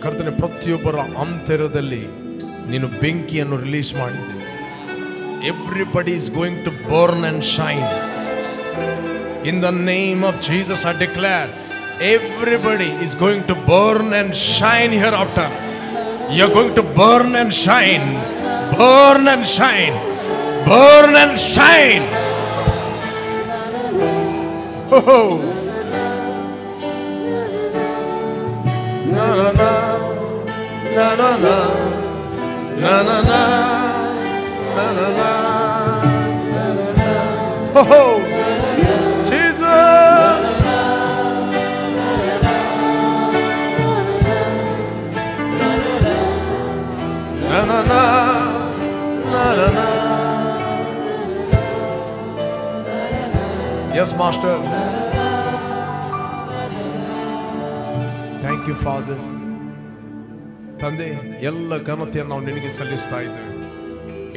ಕರ್ತನೆ, ಪ್ರತಿಯೊಬ್ಬರ ಅಂತರದಲ್ಲಿ ನೀನು ಬೆಂಕಿಯನ್ನು ರಿಲೀಸ್ ಮಾಡಿದೆ. Everybody is going to burn and shine. In the name of Jesus, I declare everybody is going to burn and shine hereafter. You're going to burn and shine, burn and shine, burn and shine. Oh, na na na na na na na na na na na na. Oh. Na na na na na na. Yes, Master. Thank you, Father. ತಂದೆ, ಎಲ್ಲ ಘನತೆಯನ್ನು ನಾವು ನಿನಗೆ ಸಲ್ಲಿಸ್ತಾ ಇದ್ದೇವೆ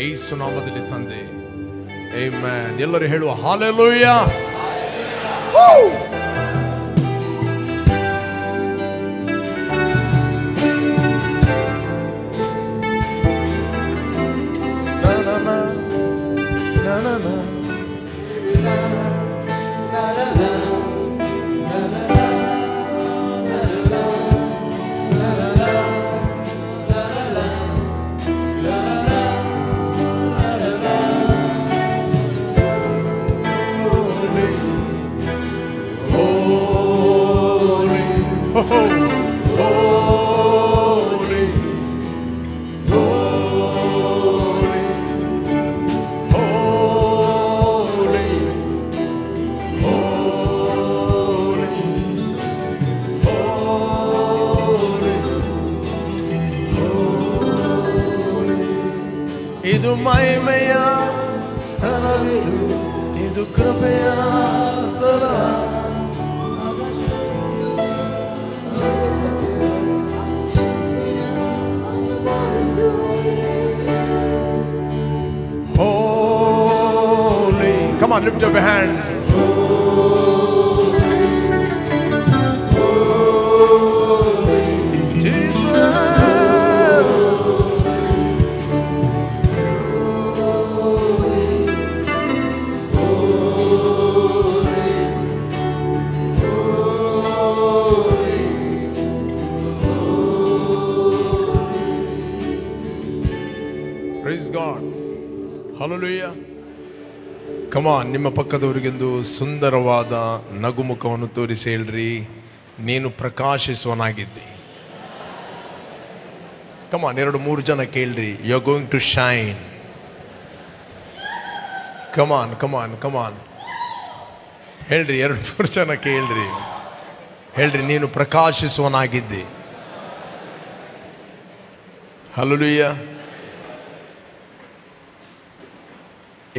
ಯೇಸು ನಾಮದಲ್ಲಿ ತಂದೆ. Amen. ಎಲ್ಲರೂ ಹೇಳುವ ಹಲ್ಲೆಲೂಯಾ. ಇದು ಮಹಿಮೆಯ ಸ್ಥಳವಿದು, ಇದು ಕೃಪೆಯ ಸ್ಥಳ. Holy, come on, lift up your hand. Praise God. Hallelujah. Come on, ನಿಮ್ಮ ಪಕ್ಕದವರಿಗೆಂದು ಸುಂದರವಾದ ನಗುಮುಖವನ್ನು ತೋರಿಸಿ ಹೇಳ್ರಿ, ನೀನು ಪ್ರಕಾಶಿಸುವನಾಗಿದ್ದಿ. Come on, 2-3 ಜನ ಕೇಳ್ರಿ, you are going to shine. Come on, come on, come on. ಹೇಳ್ರಿ, 2-3 ಜನ ಕೇಳ್ರಿ, ಹೇಳ್ರಿ, ನೀನು ಪ್ರಕಾಶಿಸುವನಾಗಿದ್ದಿ. Hallelujah.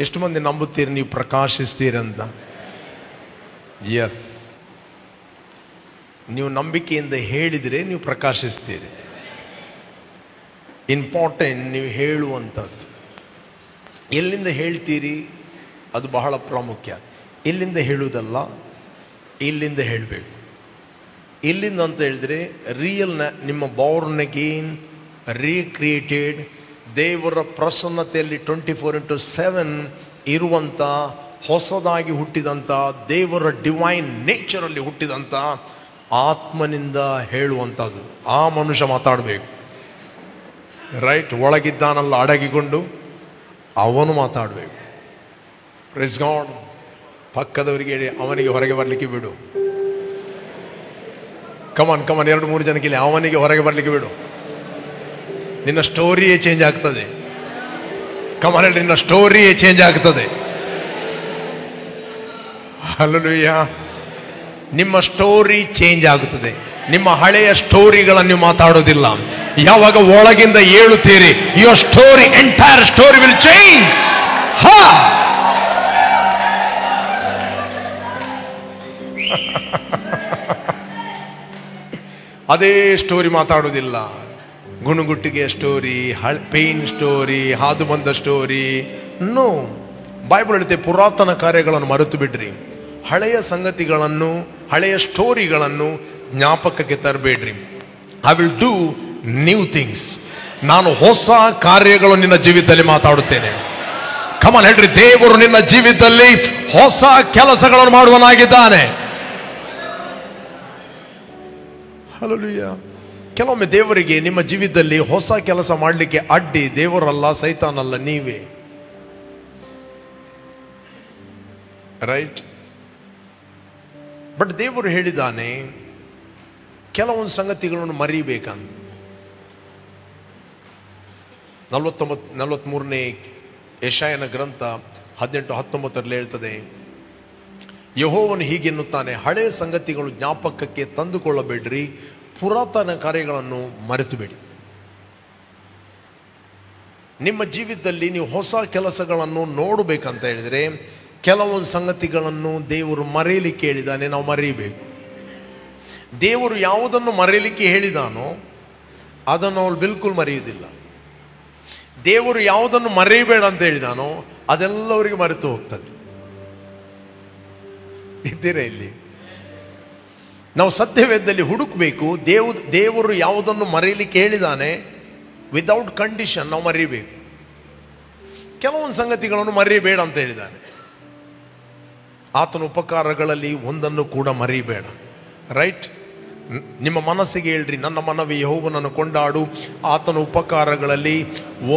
ಎಷ್ಟು ಮಂದಿ ನಂಬುತ್ತೀರಿ ನೀವು ಪ್ರಕಾಶಿಸ್ತೀರಂತ? ಎಸ್, ನೀವು ನಂಬಿಕೆಯಿಂದ ಹೇಳಿದರೆ ನೀವು ಪ್ರಕಾಶಿಸ್ತೀರಿ. ಇಂಪಾರ್ಟೆಂಟ್ ನೀವು ಹೇಳುವಂಥದ್ದು. ಎಲ್ಲಿಂದ ಹೇಳ್ತೀರಿ ಅದು ಬಹಳ ಪ್ರಾಮುಖ್ಯ. ಎಲ್ಲಿಂದ ಹೇಳುವುದಲ್ಲ, ಇಲ್ಲಿಂದ ಹೇಳಬೇಕು. ಎಲ್ಲಿಂದ ಅಂತ ಹೇಳಿದ್ರೆ ರಿಯಲ್, ನಿಮ್ಮ ಬಾರ್ನ್ ಅಗೇನ್, ರೀಕ್ರಿಯೇಟೆಡ್, ದೇವರ ಪ್ರಸನ್ನತೆಯಲ್ಲಿ 24/7 ಇರುವಂಥ, ಹೊಸದಾಗಿ ಹುಟ್ಟಿದಂಥ, ದೇವರ ಡಿವೈನ್ ನೇಚರಲ್ಲಿ ಹುಟ್ಟಿದಂಥ ಆತ್ಮನಿಂದ ಹೇಳುವಂಥದ್ದು. ಆ ಮನುಷ್ಯ ಮಾತಾಡಬೇಕು. ರೈಟ್, ಒಳಗಿದ್ದಾನಲ್ಲ ಅಡಗಿಕೊಂಡು ಅವನು ಮಾತಾಡಬೇಕು. Praise God. ಪಕ್ಕದವರಿಗೆ ಹೇಳಿ, ಅವನಿಗೆ ಹೊರಗೆ ಬರಲಿಕ್ಕೆ ಬಿಡು. ಕಮಾನ್ ಕಮಾನ್, 2-3 ಜನಕ್ಕೆ ಇಲ್ಲಿ, ಅವನಿಗೆ ಹೊರಗೆ ಬರಲಿಕ್ಕೆ ಬಿಡು. ನಿನ್ನ ಸ್ಟೋರಿಯೇ ಚೇಂಜ್ ಆಗ್ತದೆ. ಕಮಾನ್ ಹೇಳಿ, ನಿನ್ನ ಸ್ಟೋರಿಯೇ ಚೇಂಜ್ ಆಗ್ತದೆ. ಹಲ್ಲೆಲೂಯಾ. ನಿಮ್ಮ ಸ್ಟೋರಿ ಚೇಂಜ್ ಆಗುತ್ತದೆ. ನಿಮ್ಮ ಹಳೆಯ ಸ್ಟೋರಿಗಳನ್ನು ನೀವು ಮಾತಾಡೋದಿಲ್ಲ. ಯಾವಾಗ ಒಳಗಿಂದ ಏಳುತ್ತೀರಿ, your story, entire story will change. ಹಾ, ಅದೇ ಸ್ಟೋರಿ ಮಾತಾಡೋದಿಲ್ಲ. ಗುಣಗುಟ್ಟಿಗೆ ಸ್ಟೋರಿ, ಪೇನ್ ಸ್ಟೋರಿ, ಹಾದು ಬಂದ ಸ್ಟೋರಿ. ನೋ, ಬೈಬಲ್ ಹೇಳುತ್ತೆ, ಪುರಾತನ ಕಾರ್ಯಗಳನ್ನು ಮರೆತು ಬಿಡ್ರಿ, ಹಳೆಯ ಸಂಗತಿಗಳನ್ನು, ಹಳೆಯ ಸ್ಟೋರಿಗಳನ್ನು ಜ್ಞಾಪಕಕ್ಕೆ ತರಬೇಡ್ರಿ. I will do new things. ನಾನು ಹೊಸ ಕಾರ್ಯಗಳು ನಿನ್ನ ಜೀವಿತದಲ್ಲಿ ಮಾತಾಡುತ್ತೇನೆ. ಕಮಾನ್ ಹೇಳ್ರಿ, ದೇವರು ನಿನ್ನ ಜೀವಿತದಲ್ಲಿ ಹೊಸ ಕೆಲಸಗಳನ್ನು ಮಾಡುವನಾಗಿದ್ದಾನೆ. ಹಲ್ಲೆಲೂಯಾ. ಕೆಲವೊಮ್ಮೆ ದೇವರಿಗೆ ನಿಮ್ಮ ಜೀವಿತದಲ್ಲಿ ಹೊಸ ಕೆಲಸ ಮಾಡಲಿಕ್ಕೆ ಅಡ್ಡಿ ದೇವರಲ್ಲ, ಸೈತಾನಲ್ಲ, ನೀವೇ. ರೈಟ್? ಬಟ್ ದೇವರು ಹೇಳಿದ್ದಾನೆ ಕೆಲವೊಂದು ಸಂಗತಿಗಳನ್ನು ಮರಿಬೇಕಂತ. 43ನೇ ಯೆಶಾಯನ ಗ್ರಂಥ 18-19 ಹೇಳ್ತದೆ, ಯೆಹೋವನು ಹೀಗೆನ್ನುತ್ತಾನೆ, ಹಳೆಯ ಸಂಗತಿಗಳು ಜ್ಞಾಪಕಕ್ಕೆ ತಂದುಕೊಳ್ಳಬೇಡ್ರಿ, ಪುರಾತನ ಕಾರ್ಯಗಳನ್ನು ಮರೆತುಬೇಡಿ. ನಿಮ್ಮ ಜೀವಿತದಲ್ಲಿ ನೀವು ಹೊಸ ಕೆಲಸಗಳನ್ನು ನೋಡಬೇಕಂತ ಹೇಳಿದರೆ ಕೆಲವೊಂದು ಸಂಗತಿಗಳನ್ನು ದೇವರು ಮರೆಯಲಿಕ್ಕೆ ಹೇಳಿದ್ದಾನೆ, ನಾವು ಮರೀಬೇಕು. ದೇವರು ಯಾವುದನ್ನು ಮರೆಯಲಿಕ್ಕೆ ಹೇಳಿದಾನೋ ಅದನ್ನು ಅವಳು ಬಿಲ್ಕುಲ್ ಮರೆಯುವುದಿಲ್ಲ. ದೇವರು ಯಾವುದನ್ನು ಮರೆಯಬೇಡ ಅಂತ ಹೇಳಿದಾನೋ ಅದೆಲ್ಲವರಿಗೆ ಮರೆತು ಹೋಗ್ತದೆ. ಇದ್ದೀರಾ ಇಲ್ಲಿ? ನಾವು ಸತ್ಯವೇದದಲ್ಲಿ ಹುಡುಕಬೇಕು. ದೇವರು ಯಾವುದನ್ನು ಮರೆಯಲಿಕ್ಕೆ ಹೇಳಿದಾನೆ ವಿದೌಟ್ ಕಂಡೀಷನ್ ನಾವು ಮರೀಬೇಕು. ಕೆಲವೊಂದು ಸಂಗತಿಗಳನ್ನು ಮರೆಯಬೇಡ ಅಂತ ಹೇಳಿದ್ದಾನೆ. ಆತನ ಉಪಕಾರಗಳಲ್ಲಿ ಒಂದನ್ನು ಕೂಡ ಮರೆಯಬೇಡ. ರೈಟ್? ನಿಮ್ಮ ಮನಸ್ಸಿಗೆ ಹೇಳ್ರಿ, ನನ್ನ ಮನವಿ ಯೆಹೋವನನ್ನು ಕೊಂಡಾಡು, ಆತನ ಉಪಕಾರಗಳಲ್ಲಿ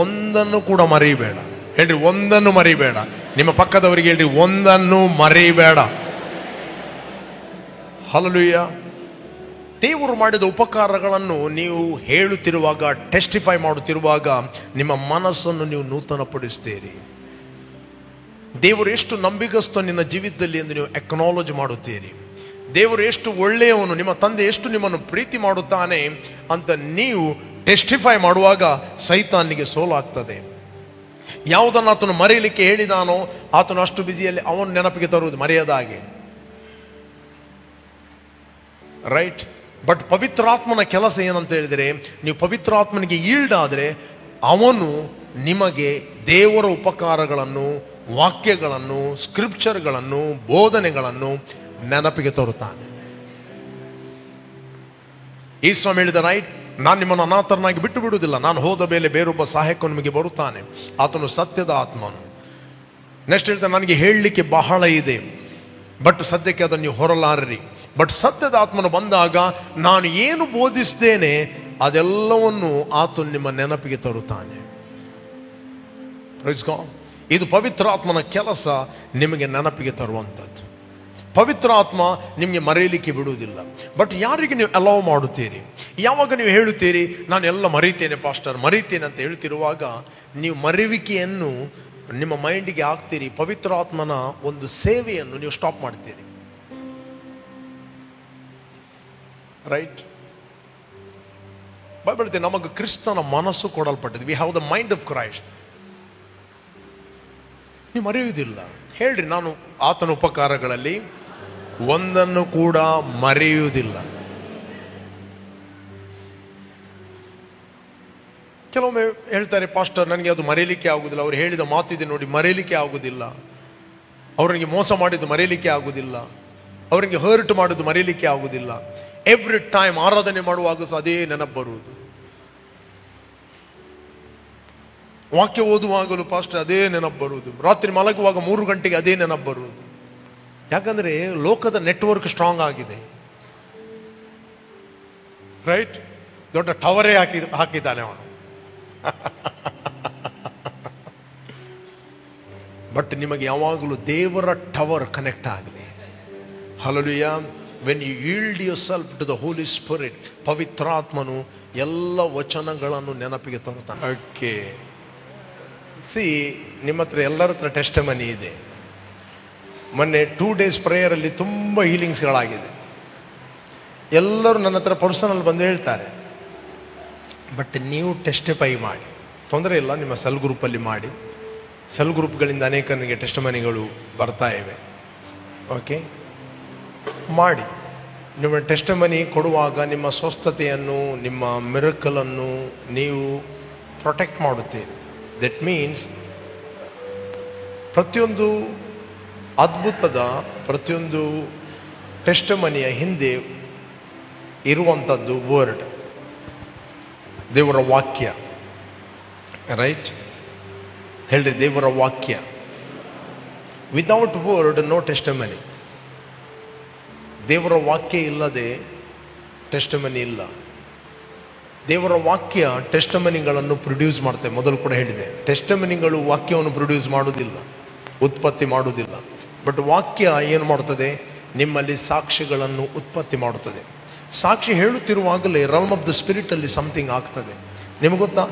ಒಂದನ್ನು ಕೂಡ ಮರೆಯಬೇಡ. ಹೇಳ್ರಿ, ಒಂದನ್ನು ಮರೆಯಬೇಡ. ನಿಮ್ಮ ಪಕ್ಕದವರಿಗೆ ಹೇಳ್ರಿ, ಒಂದನ್ನು ಮರೆಯಬೇಡ. ಹಲ್ಲೆಲೂಯಾ. ದೇವರು ಮಾಡಿದ ಉಪಕಾರಗಳನ್ನು ನೀವು ಹೇಳುತ್ತಿರುವಾಗ, ಟೆಸ್ಟಿಫೈ ಮಾಡುತ್ತಿರುವಾಗ ನಿಮ್ಮ ಮನಸ್ಸನ್ನು ನೀವು ನೂತನಪಡಿಸ್ತೀರಿ. ದೇವರು ಎಷ್ಟು ನಂಬಿಗಸ್ತ ನಿನ್ನ ಜೀವಿತದಲ್ಲಿ ಎಂದು ನೀವು ಅಕ್ನಾಲಜ್ ಮಾಡುತ್ತೀರಿ. ದೇವರು ಎಷ್ಟು ಒಳ್ಳೆಯವನು, ನಿಮ್ಮ ತಂದೆ ಎಷ್ಟು ನಿಮ್ಮನ್ನು ಪ್ರೀತಿ ಮಾಡುತ್ತಾನೆ ಅಂತ ನೀವು ಟೆಸ್ಟಿಫೈ ಮಾಡುವಾಗ ಸೈತಾನಿಗೆ ಸೋಲಾಗ್ತದೆ. ಯಾವುದನ್ನು ಆತನು ಮರೆಯಲಿಕ್ಕೆ ಹೇಳಿದಾನೋ ಆತನು ಅಷ್ಟು ಬಿಸಿಯಲ್ಲಿ ಅವನು ನೆನಪಿಗೆ ತರುವುದು ಮರೆಯದ ಹಾಗೆ. ರೈಟ್? ಬಟ್ ಪವಿತ್ರಾತ್ಮನ ಕೆಲಸ ಏನಂತ ಹೇಳಿದರೆ, ನೀವು ಪವಿತ್ರಾತ್ಮನಿಗೆ ಈಲ್ಡ್ ಆದರೆ ಅವನು ನಿಮಗೆ ದೇವರ ಉಪಕಾರಗಳನ್ನು, ವಾಕ್ಯಗಳನ್ನು, ಸ್ಕ್ರಿಪ್ಚರ್ಗಳನ್ನು, ಬೋಧನೆಗಳನ್ನು ನೆನಪಿಗೆ ತರುತ್ತಾನೆ. ಈ ಸ್ವಾಮಿ ಹೇಳಿದ, ರೈಟ್, ನಾನು ನಿಮ್ಮನ್ನು ಅನಾಥರನ್ನಾಗಿ ಬಿಟ್ಟು ಬಿಡುವುದಿಲ್ಲ, ನಾನು ಹೋದ ಮೇಲೆ ಬೇರೊಬ್ಬ ಸಹಾಯಕ ನಿಮಗೆ ಬರುತ್ತಾನೆ, ಆತನು ಸತ್ಯದ ಆತ್ಮನು. ನೆಕ್ಸ್ಟ್ ಹೇಳ್ತಾನೆ, ನನಗೆ ಹೇಳಲಿಕ್ಕೆ ಬಹಳ ಇದೆ, ಬಟ್ ಸದ್ಯಕ್ಕೆ ಅದನ್ನು ನೀವು ಹೊರಲಾರ್ರಿ. ಬಟ್ ಸತ್ಯದ ಆತ್ಮನು ಬಂದಾಗ ನಾನು ಏನು ಬೋಧಿಸ್ತೇನೆ ಅದೆಲ್ಲವನ್ನು ಆತನು ನಿಮ್ಮ ನೆನಪಿಗೆ ತರುತ್ತಾನೆ. Praise God. ಇದು ಪವಿತ್ರಾತ್ಮನ ಕೆಲಸ, ನಿಮಗೆ ನೆನಪಿಗೆ ತರುವಂಥದ್ದು. ಪವಿತ್ರ ಆತ್ಮ ನಿಮಗೆ ಮರೆಯಲಿಕ್ಕೆ ಬಿಡುವುದಿಲ್ಲ. ಬಟ್ ಯಾರಿಗೆ ನೀವು ಅಲೌ ಮಾಡುತ್ತೀರಿ? ಯಾವಾಗ ನೀವು ಹೇಳುತ್ತೀರಿ ನಾನು ಎಲ್ಲ ಮರೀತೇನೆ ಪಾಸ್ಟರ್, ಮರೀತೇನೆ ಅಂತ ಹೇಳ್ತಿರುವಾಗ ನೀವು ಮರೆಯುವಿಕೆಯನ್ನು ನಿಮ್ಮ ಮೈಂಡಿಗೆ ಹಾಕ್ತೀರಿ. ಪವಿತ್ರ ಆತ್ಮನ ಒಂದು ಸೇವೆಯನ್ನು ನೀವು ಸ್ಟಾಪ್ ಮಾಡ್ತೀರಿ. ರೈಟ್? ಬೈಬಲ್ ಹೇಳ್ತೇನೆ, ನಮಗೆ ಕ್ರಿಸ್ತನ ಮನಸ್ಸು ಕೊಡಲ್ಪಟ್ಟಿದೆ. We have the mind of Christ. ನೀವು ಮರೆಯುವುದಿಲ್ಲ. ಹೇಳ್ರಿ, ನಾನು ಆತನ ಉಪಕಾರಗಳಲ್ಲಿ ಒಂದನ್ನು ಕೂಡ ಮರೆಯುವುದಿಲ್ಲ. ಕೆಲವೊಮ್ಮೆ ಹೇಳ್ತಾರೆ, ಪಾಸ್ಟರ್ ನನಗೆ ಅದು ಮರೆಯಲಿಕ್ಕೆ ಆಗುದಿಲ್ಲ, ಅವ್ರು ಹೇಳಿದ ಮಾತಿದೆ ನೋಡಿ ಮರೆಯಲಿಕ್ಕೆ ಆಗುದಿಲ್ಲ, ಅವರಿಗೆ ಮೋಸ ಮಾಡಿದ್ದು ಮರೆಯಲಿಕ್ಕೆ ಆಗುದಿಲ್ಲ, ಅವರಿಗೆ ಹರ್ಟ್ ಮಾಡೋದು ಮರೆಯಲಿಕ್ಕೆ ಆಗುದಿಲ್ಲ. ಎವ್ರಿ ಟೈಮ್ ಆರಾಧನೆ ಮಾಡುವಾಗ ಸಹ ಅದೇ ನೆನಪು ಬರುವುದು, ವಾಕ್ಯ ಓದುವಾಗಲೂ ಪಾಸ್ಟರ್ ಅದೇ ನೆನಪು ಬರುವುದು, ರಾತ್ರಿ ಮಲಗುವಾಗ 3 ಗಂಟೆಗೆ ಅದೇ ನೆನಪು ಬರುವುದು. ಯಾಕಂದ್ರೆ ಲೋಕದ ನೆಟ್ವರ್ಕ್ ಸ್ಟ್ರಾಂಗ್ ಆಗಿದೆ. ರೈಟ್? ದೊಡ್ಡ ಟವರೇ ಹಾಕಿದ್ದಾನೆ ಅವನು. ಬಟ್ ನಿಮಗೆ ಯಾವಾಗಲೂ ದೇವರ ಟವರ್ ಕನೆಕ್ಟ್ ಆಗಲಿ. Hallelujah. When you yield your self to the holy spirit, ಪವಿತ್ರಾತ್ಮನು ಎಲ್ಲ ವಚನಗಳನ್ನು ನೆನಪಿಗೆ ತರುತ್ತಾನೆ. ಓಕೆ, ನಿಮ್ಮ ಹತ್ರ ಎಲ್ಲರ ಹತ್ರ ಟೆಸ್ಟಿಮನಿ ಇದೆ. ಮೊನ್ನೆ 2 days ಪ್ರೇಯರಲ್ಲಿ ತುಂಬ ಹೀಲಿಂಗ್ಸ್ಗಳಾಗಿದೆ. ಎಲ್ಲರೂ ನನ್ನ ಹತ್ರ ಪರ್ಸನಲ್ ಬಂದು ಹೇಳ್ತಾರೆ. ಬಟ್ ನೀವು ಟೆಸ್ಟಿಫೈ ಮಾಡಿ, ತೊಂದರೆ ಇಲ್ಲ, ನಿಮ್ಮ ಸೆಲ್ ಗ್ರೂಪಲ್ಲಿ ಮಾಡಿ. ಸೆಲ್ ಗ್ರೂಪ್ಗಳಿಂದ ಅನೇಕನಿಗೆ ಟೆಸ್ಟಿಮನಿಗಳು ಬರ್ತಾ ಇವೆ. ಓಕೆ, ಮಾಡಿ. ನಿಮ್ಮ ಟೆಸ್ಟಿಮನಿ ಕೊಡುವಾಗ ನಿಮ್ಮ ಸ್ವಸ್ಥತೆಯನ್ನು, ನಿಮ್ಮ ಮಿರಕಲನ್ನು ನೀವು ಪ್ರೊಟೆಕ್ಟ್ ಮಾಡುತ್ತೀರಿ. ದಟ್ ಮೀನ್ಸ್ ಪ್ರತಿಯೊಂದು ಅದ್ಭುತದ, ಪ್ರತಿಯೊಂದು ಟೆಸ್ಟಿಮನಿಯ ಹಿಂದೆ ಇರುವಂಥದ್ದು ವರ್ಡ್. ದೇವರ ವಾಕ್ಯ. ರೈಟ್, ಹೇಳ್ರಿ, ದೇವರ ವಾಕ್ಯ. Without word no testimony. ದೇವರ ವಾಕ್ಯ ಇಲ್ಲದೆ ಟೆಸ್ಟಿಮನಿ ಇಲ್ಲ. ದೇವರ ವಾಕ್ಯ ಟೆಸ್ಟಿಮನಿಗಳನ್ನು ಪ್ರೊಡ್ಯೂಸ್ ಮಾಡ್ತೇವೆ. ಮೊದಲು ಕೂಡ ಹೇಳಿದೆ, ಟೆಸ್ಟಿಮನಿಗಳು ವಾಕ್ಯವನ್ನು ಪ್ರೊಡ್ಯೂಸ್ ಮಾಡುವುದಿಲ್ಲ, ಉತ್ಪತ್ತಿ ಮಾಡುವುದಿಲ್ಲ. ಬಟ್ ವಾಕ್ಯ ಏನು ಮಾಡ್ತದೆ? ನಿಮ್ಮಲ್ಲಿ ಸಾಕ್ಷಿಗಳನ್ನು ಉತ್ಪತ್ತಿ ಮಾಡುತ್ತದೆ. ಸಾಕ್ಷಿ ಹೇಳುತ್ತಿರುವಾಗಲೇ ರಲ್ಮ್ ಆಫ್ ದ ಸ್ಪಿರಿಟಲ್ಲಿ ಸಮಥಿಂಗ್ ಆಗ್ತದೆ. ನಿಮಗೆ ಗೊತ್ತಾ,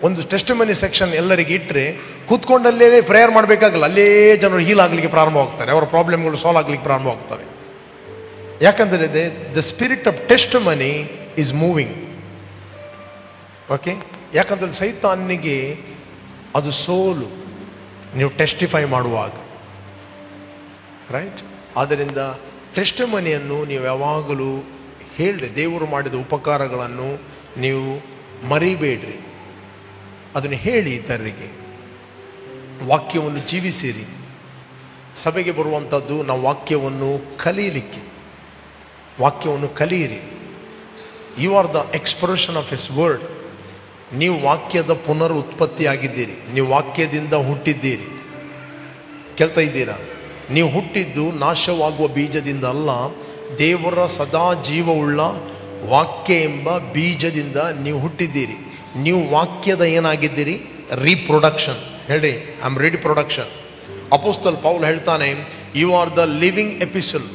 ಒಂದು ಟೆಸ್ಟಿಮನಿ ಸೆಕ್ಷನ್ ಎಲ್ಲರಿಗೆ ಇಟ್ಟರೆ ಕೂತ್ಕೊಂಡಲ್ಲೇ ಪ್ರೇಯರ್ ಮಾಡಬೇಕಾಗಲ್ಲ, ಅಲ್ಲೇ ಜನರು ಹೀಲ್ ಆಗಲಿಕ್ಕೆ ಪ್ರಾರಂಭವಾಗ್ತಾರೆ, ಅವರ ಪ್ರಾಬ್ಲಮ್ಗಳು ಸಾಲ್ವ್ ಆಗಲಿಕ್ಕೆ ಪ್ರಾರಂಭವಾಗ್ತವೆ. ಯಾಕಂದರೆ the spirit of testimony is moving. Okay, ಯಾಕಂದರೆ ಸೈತಾನಿಗೆ ಅದು ಸೋಲು ನೀವು ಟೆಸ್ಟಿಫೈ ಮಾಡುವಾಗ. ರೈಟ್, ಆದ್ದರಿಂದ ಟೆಸ್ಟಿಮನಿಯನ್ನು ನೀವು ಯಾವಾಗಲೂ ಹೇಳ್ರಿ. ದೇವರು ಮಾಡಿದ ಉಪಕಾರಗಳನ್ನು ನೀವು ಮರಿಬೇಡ್ರಿ, ಅದನ್ನು ಹೇಳಿ ಇತರರಿಗೆ. ವಾಕ್ಯವನ್ನು ಜೀವಿಸಿರಿ. ಸಭೆಗೆ ಬರುವಂಥದ್ದು ನಾವು ವಾಕ್ಯವನ್ನು ಕಲೀಲಿಕ್ಕೆ. ವಾಕ್ಯವನ್ನು ಕಲಿಯಿರಿ. You are the expression of his word. ನೀವು ವಾಕ್ಯದ ಪುನರ್ ಉತ್ಪತ್ತಿಯಾಗಿದ್ದೀರಿ. ನೀವು ವಾಕ್ಯದಿಂದ ಹುಟ್ಟಿದ್ದೀರಿ. ಕೇಳ್ತಾ ಇದ್ದೀರಾ? ನೀವು ಹುಟ್ಟಿದ್ದು ನಾಶವಾಗುವ ಬೀಜದಿಂದ ಅಲ್ಲ, ದೇವರ ಸದಾ ಜೀವವುಳ್ಳ ವಾಕ್ಯ ಎಂಬ ಬೀಜದಿಂದ ನೀವು ಹುಟ್ಟಿದ್ದೀರಿ. ನೀವು ವಾಕ್ಯದ ಏನಾಗಿದ್ದೀರಿ? ರೀಪ್ರೊಡಕ್ಷನ್. ಹೇಳ್ರಿ, ಐ ಆಮ್ ರೀಪ್ರೊಡಕ್ಷನ್. ಅಪೊಸ್ತಲ ಪೌಲ್ ಹೇಳ್ತಾನೆ, you are the living epistle.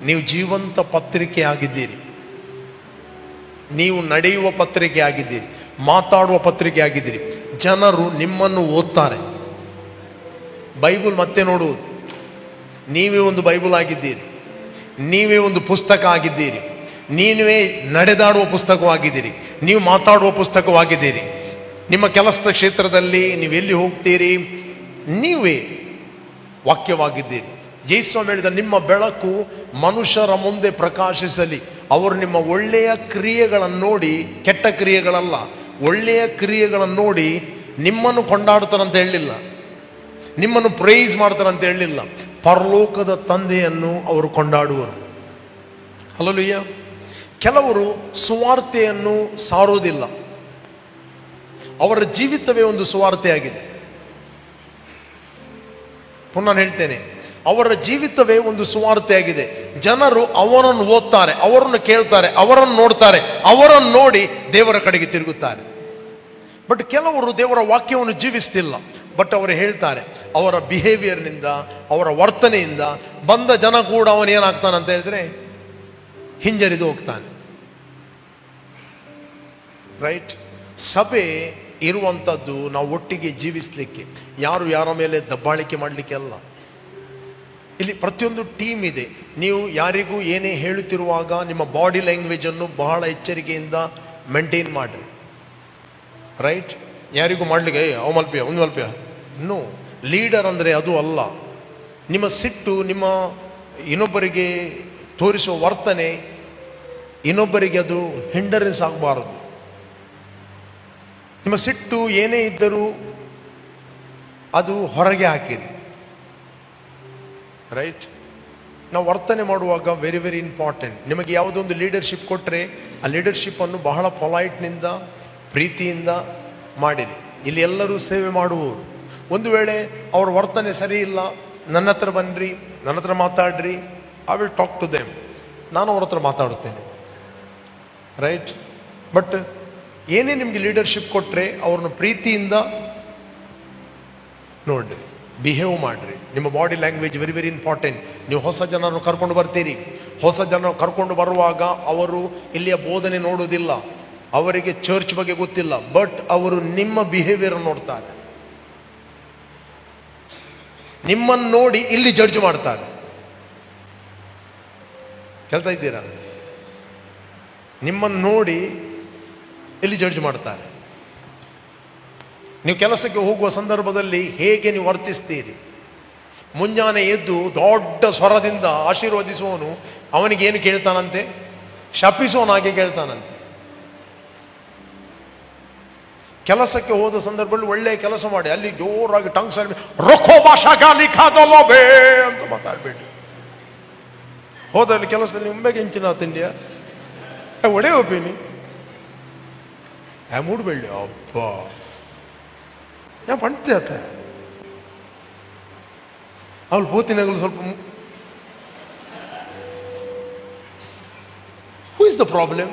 ನೀವು ಜೀವಂತ ಪತ್ರಿಕೆ ಆಗಿದ್ದೀರಿ. ನೀವು ನಡೆಯುವ ಪತ್ರಿಕೆ ಆಗಿದ್ದೀರಿ, ಮಾತಾಡುವ ಪತ್ರಿಕೆ ಆಗಿದ್ದೀರಿ. ಜನರು ನಿಮ್ಮನ್ನು ಓದ್ತಾರೆ. ಬೈಬಲ್ ಮತ್ತೆ ನೋಡುವುದು, ನೀವೇ ಒಂದು ಬೈಬಲ್ ಆಗಿದ್ದೀರಿ, ನೀವೇ ಒಂದು ಪುಸ್ತಕ ಆಗಿದ್ದೀರಿ, ನೀವೇ ನಡೆದಾಡುವ ಪುಸ್ತಕವಾಗಿದ್ದೀರಿ, ನೀವು ಮಾತಾಡುವ ಪುಸ್ತಕವಾಗಿದ್ದೀರಿ. ನಿಮ್ಮ ಕೆಲಸದ ಕ್ಷೇತ್ರದಲ್ಲಿ ನೀವೆಲ್ಲಿ ಹೋಗ್ತೀರಿ, ನೀವೇ ವಾಕ್ಯವಾಗಿದ್ದೀರಿ. ಯೇಸು ಹೇಳಿದ, ನಿಮ್ಮ ಬೆಳಕು ಮನುಷ್ಯರ ಮುಂದೆ ಪ್ರಕಾಶಿಸಲಿ, ಅವರು ನಿಮ್ಮ ಒಳ್ಳೆಯ ಕ್ರಿಯೆಗಳನ್ನು ನೋಡಿ, ಕೆಟ್ಟ ಕ್ರಿಯೆಗಳಲ್ಲ, ಒಳ್ಳೆಯ ಕ್ರಿಯೆಗಳನ್ನು ನೋಡಿ ನಿಮ್ಮನ್ನು ಕೊಂಡಾಡ್ತಾರಂತ ಹೇಳಲಿಲ್ಲ, ನಿಮ್ಮನ್ನು ಪ್ರೈಸ್ ಮಾಡ್ತಾರಂತ ಹೇಳಲಿಲ್ಲ. ಪರಲೋಕದ ತಂದೆಯನ್ನು ಅವರು ಕೊಂಡಾಡುವರು. ಹಲ್ಲೆಲೂಯಾ. ಕೆಲವರು ಸುವಾರ್ತೆಯನ್ನು ಸಾರುವುದಿಲ್ಲ, ಅವರ ಜೀವಿತವೇ ಒಂದು ಸುವಾರ್ತೆಯಾಗಿದೆ. ಪುನಃ ಹೇಳ್ತೇನೆ, ಅವರ ಜೀವಿತವೇ ಒಂದು ಸುವಾರ್ತೆಯಾಗಿದೆ. ಜನರು ಅವರನ್ನು ಓದ್ತಾರೆ, ಅವರನ್ನು ಕೇಳ್ತಾರೆ, ಅವರನ್ನು ನೋಡ್ತಾರೆ, ಅವರನ್ನು ನೋಡಿ ದೇವರ ಕಡೆಗೆ ತಿರುಗುತ್ತಾರೆ. ಬಟ್ ಕೆಲವರು ದೇವರ ವಾಕ್ಯವನ್ನು ಜೀವಿಸ್ತಿಲ್ಲ. ಬಟ್ ಅವರು ಹೇಳ್ತಾರೆ, ಅವರ ಬಿಹೇವಿಯರ್ನಿಂದ, ಅವರ ವರ್ತನೆಯಿಂದ ಬಂದ ಜನ ಕೂಡ ಅವನು ಏನಾಗ್ತಾನೆ ಅಂತ ಹೇಳಿದ್ರೆ ಹಿಂಜರಿದು ಹೋಗ್ತಾನೆ. ರೈಟ್. ಸಭೆ ಇರುವಂಥದ್ದು ನಾವು ಒಟ್ಟಿಗೆ ಜೀವಿಸಲಿಕ್ಕೆ, ಯಾರು ಯಾರ ಮೇಲೆ ದಬ್ಬಾಳಿಕೆ ಮಾಡಲಿಕ್ಕೆ ಅಲ್ಲ. ಇಲ್ಲಿ ಪ್ರತಿಯೊಂದು ಟೀಮ್ ಇದೆ. ನೀವು ಯಾರಿಗೂ ಏನೇ ಹೇಳುತ್ತಿರುವಾಗ ನಿಮ್ಮ ಬಾಡಿ ಲ್ಯಾಂಗ್ವೇಜನ್ನು ಬಹಳ ಎಚ್ಚರಿಕೆಯಿಂದ ಮೇಂಟೈನ್ ಮಾಡಿರಿ. ರೈಟ್. ಯಾರಿಗೂ ಮಾಡಲಿಕ್ಕೆ ಅವ ಮಲ್ಪಿಯ ಒಂದು ಮಲ್ಪಿಯ ನೋ. ಲೀಡರ್ ಅಂದರೆ ಅದು ಅಲ್ಲ. ನಿಮ್ಮ ಸಿಟ್ಟು, ನಿಮ್ಮ ಇನ್ನೊಬ್ಬರಿಗೆ ತೋರಿಸುವ ವರ್ತನೆ, ಇನ್ನೊಬ್ಬರಿಗೆ ಅದು ಹಿಂಡರೆನ್ಸ್ ಆಗಬಾರದು. ನಿಮ್ಮ ಸಿಟ್ಟು ಏನೇ ಇದ್ದರೂ ಅದು ಹೊರಗೆ ಹಾಕಿರಿ. ರೈಟ್. ನಾವು ವರ್ತನೆ ಮಾಡುವಾಗ ವೆರಿ ವೆರಿ ಇಂಪಾರ್ಟೆಂಟ್. ನಿಮಗೆ ಯಾವುದೋ ಒಂದು ಲೀಡರ್ಶಿಪ್ ಕೊಟ್ಟರೆ ಆ ಲೀಡರ್ಶಿಪ್ಪನ್ನು ಬಹಳ ಪೊಲೈಟ್ನಿಂದ, ಪ್ರೀತಿಯಿಂದ ಮಾಡಿರಿ. ಇಲ್ಲಿ ಎಲ್ಲರೂ ಸೇವೆ ಮಾಡುವವರು. ಒಂದು ವೇಳೆ ಅವ್ರ ವರ್ತನೆ ಸರಿ ಇಲ್ಲ, ನನ್ನ ಹತ್ರ ಬನ್ನಿರಿ, ನನ್ನ ಹತ್ರ ಮಾತಾಡ್ರಿ. I will talk to them. ನಾನು ಅವ್ರ ಹತ್ರ ಮಾತಾಡುತ್ತೇನೆ. ರೈಟ್. ಬಟ್ ಏನೇ ನಿಮಗೆ ಲೀಡರ್ಶಿಪ್ ಕೊಟ್ಟರೆ ಅವ್ರನ್ನ ಪ್ರೀತಿಯಿಂದ ನೋಡ್ರಿ, ಬಿಹೇವ್ ಮಾಡಿರಿ. ನಿಮ್ಮ body language very very important. ನೀವು ಹೊಸ ಜನರನ್ನು ಕರ್ಕೊಂಡು ಬರ್ತೀರಿ. ಹೊಸ ಜನರು ಕರ್ಕೊಂಡು ಬರುವಾಗ ಅವರು ಇಲ್ಲಿಯ ಬೋಧನೆ ನೋಡುವುದಿಲ್ಲ, ಅವರಿಗೆ ಚರ್ಚ್ ಬಗ್ಗೆ ಗೊತ್ತಿಲ್ಲ. ಬಟ್ ಅವರು ನಿಮ್ಮ ಬಿಹೇವಿಯರ್ ನೋಡ್ತಾರೆ, ನಿಮ್ಮನ್ನು ನೋಡಿ ಇಲ್ಲಿ ಜಡ್ಜ್ ಮಾಡ್ತಾರೆ. ಕೇಳ್ತಾ ಇದ್ದೀರಾ? ನಿಮ್ಮನ್ನು ನೋಡಿ ಇಲ್ಲಿ ಜಡ್ಜ್ ಮಾಡ್ತಾರೆ. ನೀವು ಕೆಲಸಕ್ಕೆ ಹೋಗುವ ಸಂದರ್ಭದಲ್ಲಿ ಹೇಗೆ ನೀವು ವರ್ತಿಸ್ತೀರಿ? ಮುಂಜಾನೆ ಎದ್ದು ದೊಡ್ಡ ಸ್ವರದಿಂದ ಆಶೀರ್ವದಿಸುವವನು ಅವನಿಗೇನು ಕೇಳ್ತಾನಂತೆ? ಶಪಿಸುವವನಾಗೆ ಕೇಳ್ತಾನಂತೆ. ಕೆಲಸಕ್ಕೆ ಹೋದ ಸಂದರ್ಭದಲ್ಲಿ ಒಳ್ಳೆಯ ಕೆಲಸ ಮಾಡಿ ಅಲ್ಲಿ ಜೋರಾಗಿ ಟಂಗ್ಸ್ ರೊಕ್ಕೋ ಭಾಷಾ ಗಾಲಿ ಖಾದಲ್ಲೋಬೇ ಅಂತ ಮಾತಾಡಬೇಡಿ. ಹೋದಲ್ಲಿ ಕೆಲಸದಲ್ಲಿ ನಿಂಬೆಗೆ ಹೆಂಚಿನ ತಿಂಡಿಯ ಒಡೆ ಒಪ್ಪೀನಿ ಮೂಡಬೇಡಿ ಅಪ್ಪ ಯಾ ಪಂಡ್ತೆ ಆತ ಅವಳು ಪೂತಿನಾಗಲು ಸ್ವಲ್ಪ ಹೂ ಇಸ್ ದ ಪ್ರಾಬ್ಲಮ್?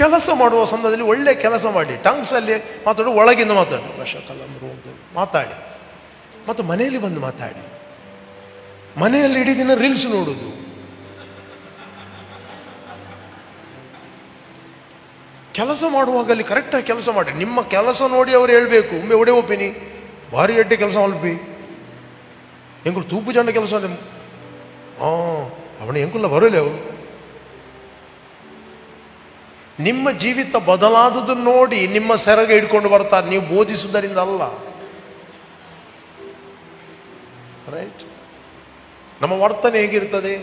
ಕೆಲಸ ಮಾಡುವ ಸಂದರ್ಭದಲ್ಲಿ ಒಳ್ಳೆ ಕೆಲಸ ಮಾಡಿ, ಟಂಗ್ಸಲ್ಲಿ ಮಾತಾಡು, ಒಳಗಿಂದ ಮಾತಾಡು, ವರ್ಷಕಲಂದ್ರು ಅಂತ ಮಾತಾಡಿ, ಮತ್ತು ಮನೆಯಲ್ಲಿ ಬಂದು ಮಾತಾಡಿ. ಮನೆಯಲ್ಲಿ ಇಡೀ ದಿನ ರೀಲ್ಸ್ ನೋಡುದು, ಕೆಲಸ ಮಾಡುವಾಗ ಅಲ್ಲಿ ಕರೆಕ್ಟಾಗಿ ಕೆಲಸ ಮಾಡಿ. ನಿಮ್ಮ ಕೆಲಸ ನೋಡಿ ಅವ್ರು ಹೇಳ್ಬೇಕು, ಒಮ್ಮೆ ಒಡೆ ಒಪ್ಪಿನಿ ಭಾರಿ ಎಡ್ಡೆ ಕೆಲಸ ಅಲ್ಪಿ ಎಂಕುಲು ತೂಪು ಜಂಡ ಕೆಲಸ ಅವನ ಎಂಕುಲ್ಲ ಬರಲಿ ಅವರು. ನಿಮ್ಮ ಜೀವಿತ ಬದಲಾದದ್ದು ನೋಡಿ ನಿಮ್ಮ ಸೆರಗ ಹಿಡ್ಕೊಂಡು ಬರ್ತಾರೆ, ನೀವು ಬೋಧಿಸುವುದರಿಂದ ಅಲ್ಲ. ರೈಟ್? ನಮ್ಮ ವರ್ತನೆ ಹೇಗಿರ್ತದೆ?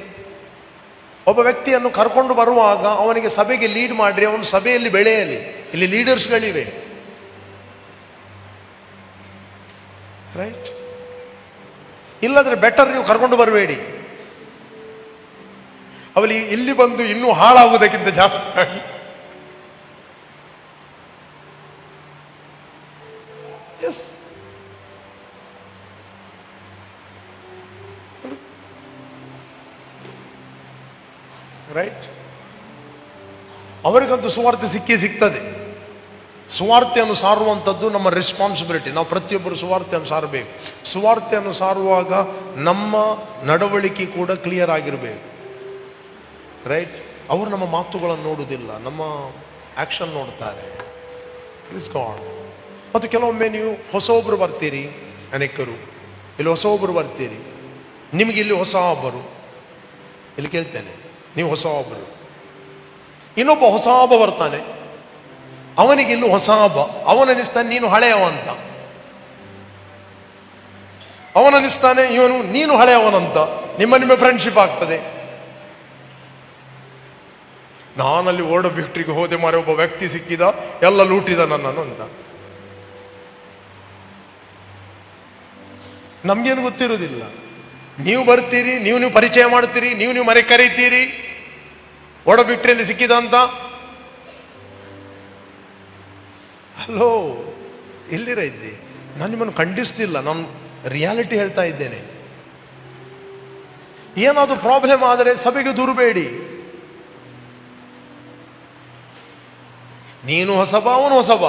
ಒಬ್ಬ ವ್ಯಕ್ತಿಯನ್ನು ಕರ್ಕೊಂಡು ಬರುವಾಗ ಅವನಿಗೆ ಸಭೆಗೆ ಲೀಡ್ ಮಾಡ್ರಿ, ಅವನು ಸಭೆಯಲ್ಲಿ ಬೆಳೆಯಲಿ. ಇಲ್ಲಿ ಲೀಡರ್ಸ್ಗಳಿವೆ, ರೈಟ್? ಇಲ್ಲದ್ರೆ ಬೆಟರ್ ನೀವು ಕರ್ಕೊಂಡು ಬರಬೇಡಿ. ಅವಲ್ಲಿ ಇಲ್ಲಿ ಬಂದು ಇನ್ನೂ ಹಾಳಾಗುವುದಕ್ಕಿಂತ ಜಾಸ್ತಿ ಆಗಿ ಎಸ್ ರೈಟ್? ಅವರಿಗಂತೂ ಸುವಾರ್ತೆ ಸಿಗ್ತದೆ. ಸುವಾರ್ತೆಯನ್ನು ಸಾರುವಂಥದ್ದು ನಮ್ಮ ರೆಸ್ಪಾನ್ಸಿಬಿಲಿಟಿ. ನಾವು ಪ್ರತಿಯೊಬ್ಬರು ಸುವಾರ್ತೆಯನ್ನು ಸಾರಬೇಕು. ಸುವಾರ್ತೆಯನ್ನು ಸಾರುವಾಗ ನಮ್ಮ ನಡವಳಿಕೆ ಕೂಡ ಕ್ಲಿಯರ್ ಆಗಿರಬೇಕು, ರೈಟ್? ಅವರು ನಮ್ಮ ಮಾತುಗಳನ್ನು ನೋಡುವುದಿಲ್ಲ, ನಮ್ಮ ಆ್ಯಕ್ಷನ್ ನೋಡ್ತಾರೆ. Please god. ಮತ್ತು ಕೆಲವೊಮ್ಮೆ ನೀವು ಹೊಸೊಬ್ಬರು ಬರ್ತೀರಿ, ಅನೇಕರು ಇಲ್ಲಿ ಹೊಸೊಬ್ಬರು ಬರ್ತೀರಿ, ನಿಮಗೆ ಇಲ್ಲಿ ಹೊಸ ಒಬ್ಬರು, ಇಲ್ಲಿ ಕೇಳ್ತೇನೆ, ನೀವು ಹೊಸ ಒಬ್ಬರು, ಇನ್ನೊಬ್ಬ ಹೊಸ ಹಬ್ಬ ಬರ್ತಾನೆ, ಅವನಿಗೆ ಇಲ್ಲೂ ಹೊಸ ಹಬ್ಬ, ಅವನನ್ನಿಸ್ತಾನೆ ನೀನು ಹಳೆಯವ ಅಂತ, ಅವನನ್ನಿಸ್ತಾನೆ ಇವನು ನೀನು ಹಳೆಯವನಂತ, ನಿಮ್ಮ ಫ್ರೆಂಡ್ಶಿಪ್ ಆಗ್ತದೆ. ನಾನಲ್ಲಿ ಓಡ ವಿಕ್ಟ್ರಿಗೆ ಹೋದೆ ಮಾರೆ, ಒಬ್ಬ ವ್ಯಕ್ತಿ ಸಿಕ್ಕಿದ, ಎಲ್ಲ ಲೂಟಿದ ನನ್ನನ್ನು ಅಂತ. ನಮ್ಗೇನು ಗೊತ್ತಿರೋದಿಲ್ಲ. ನೀವು ಬರ್ತೀರಿ, ನೀವು ಪರಿಚಯ ಮಾಡ್ತೀರಿ, ನೀವು ಮನೆ ಕರೀತೀರಿ, ಓಡ ವಿಕ್ಟ್ರಿಯಲ್ಲಿ ಸಿಕ್ಕಿದ ಅಂತ. ಹಲೋ, ಎಲ್ಲಿರ ಇದ್ದೆ? ನಾನು ನಿಮ್ಮನ್ನು ಖಂಡಿಸ್ತಿಲ್ಲ, ನಾನು ರಿಯಾಲಿಟಿ ಹೇಳ್ತಾ ಇದ್ದೇನೆ. ಏನಾದರೂ ಪ್ರಾಬ್ಲಮ್ ಆದರೆ ಸಭೆಗೆ ದೂರಬೇಡಿ. ನೀನು ಹೊಸಬ, ಅವನು ಹೊಸಬ.